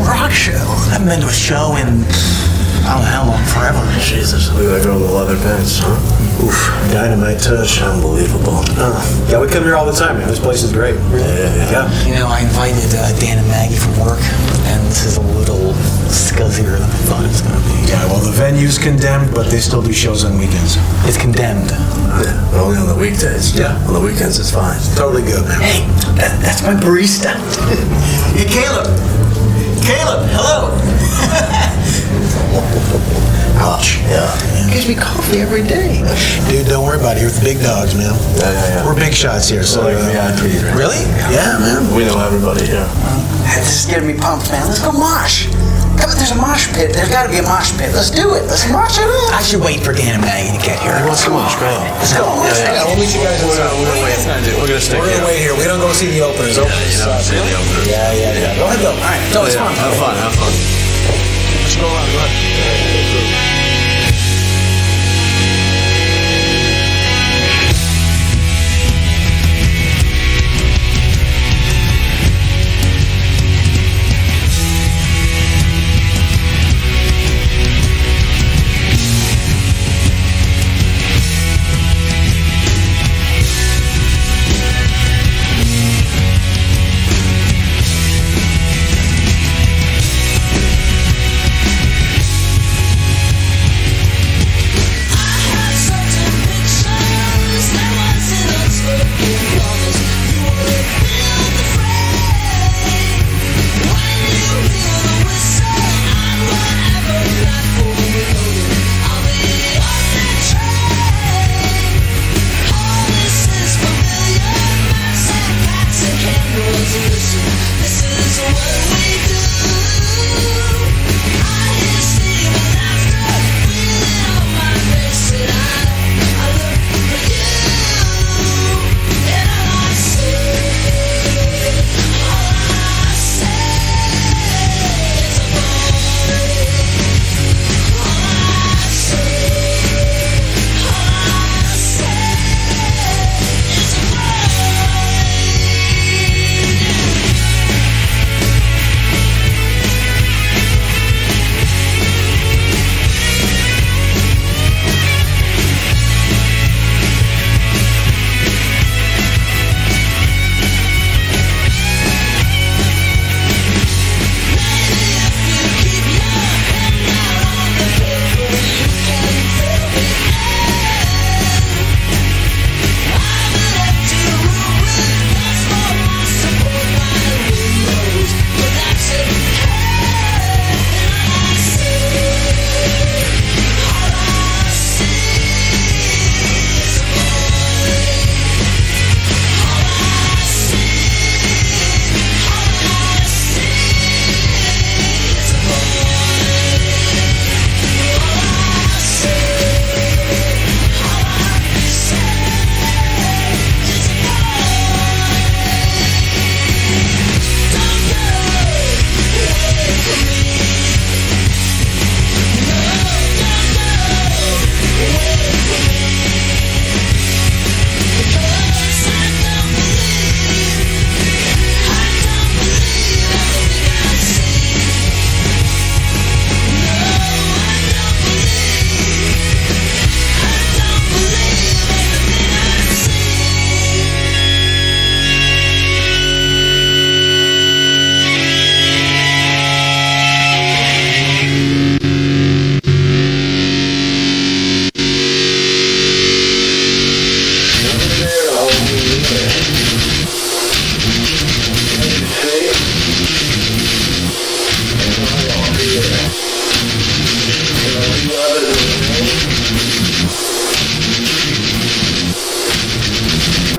rock show. I haven't been to a show in, I don't know how long, forever.
Jesus, look at that girl with the leather pants, huh? Oof, dynamite touch, unbelievable. Yeah, we come here all the time, man. This place is great. Yeah.
You know, I invited Dan and Maggie from work, and this is a little scuzzier than I thought it was going to be.
Yeah, well, the venue's condemned, but they still do shows on weekends.
It's condemned.
Yeah, only on the weekdays. Yeah, on the weekends it's fine. Totally good, man.
Hey, that's my barista. Hey, Caleb. Caleb, hello.
Ouch. Yeah.
Gives me coffee every day.
Dude, don't worry about it. You're with the big dogs, man. Yeah. We're big shots here, so.
Really?
Yeah, man. We know everybody here.
This is getting me pumped, man. Let's go mosh. Come on, there's a mosh pit. There's got to be a mosh pit. Let's do it. Let's mosh it up. I should wait for Dan and Maggie to get here.
Who wants to mosh? Go ahead.
Let's go.
Yeah, we'll meet you guys in the We're gonna stick here. We're gonna wait here. We don't go see the openers. Yeah. Go ahead, though. All right.
No, it's fun.
Have fun. Let's go around. Go ahead.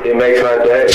It makes my day.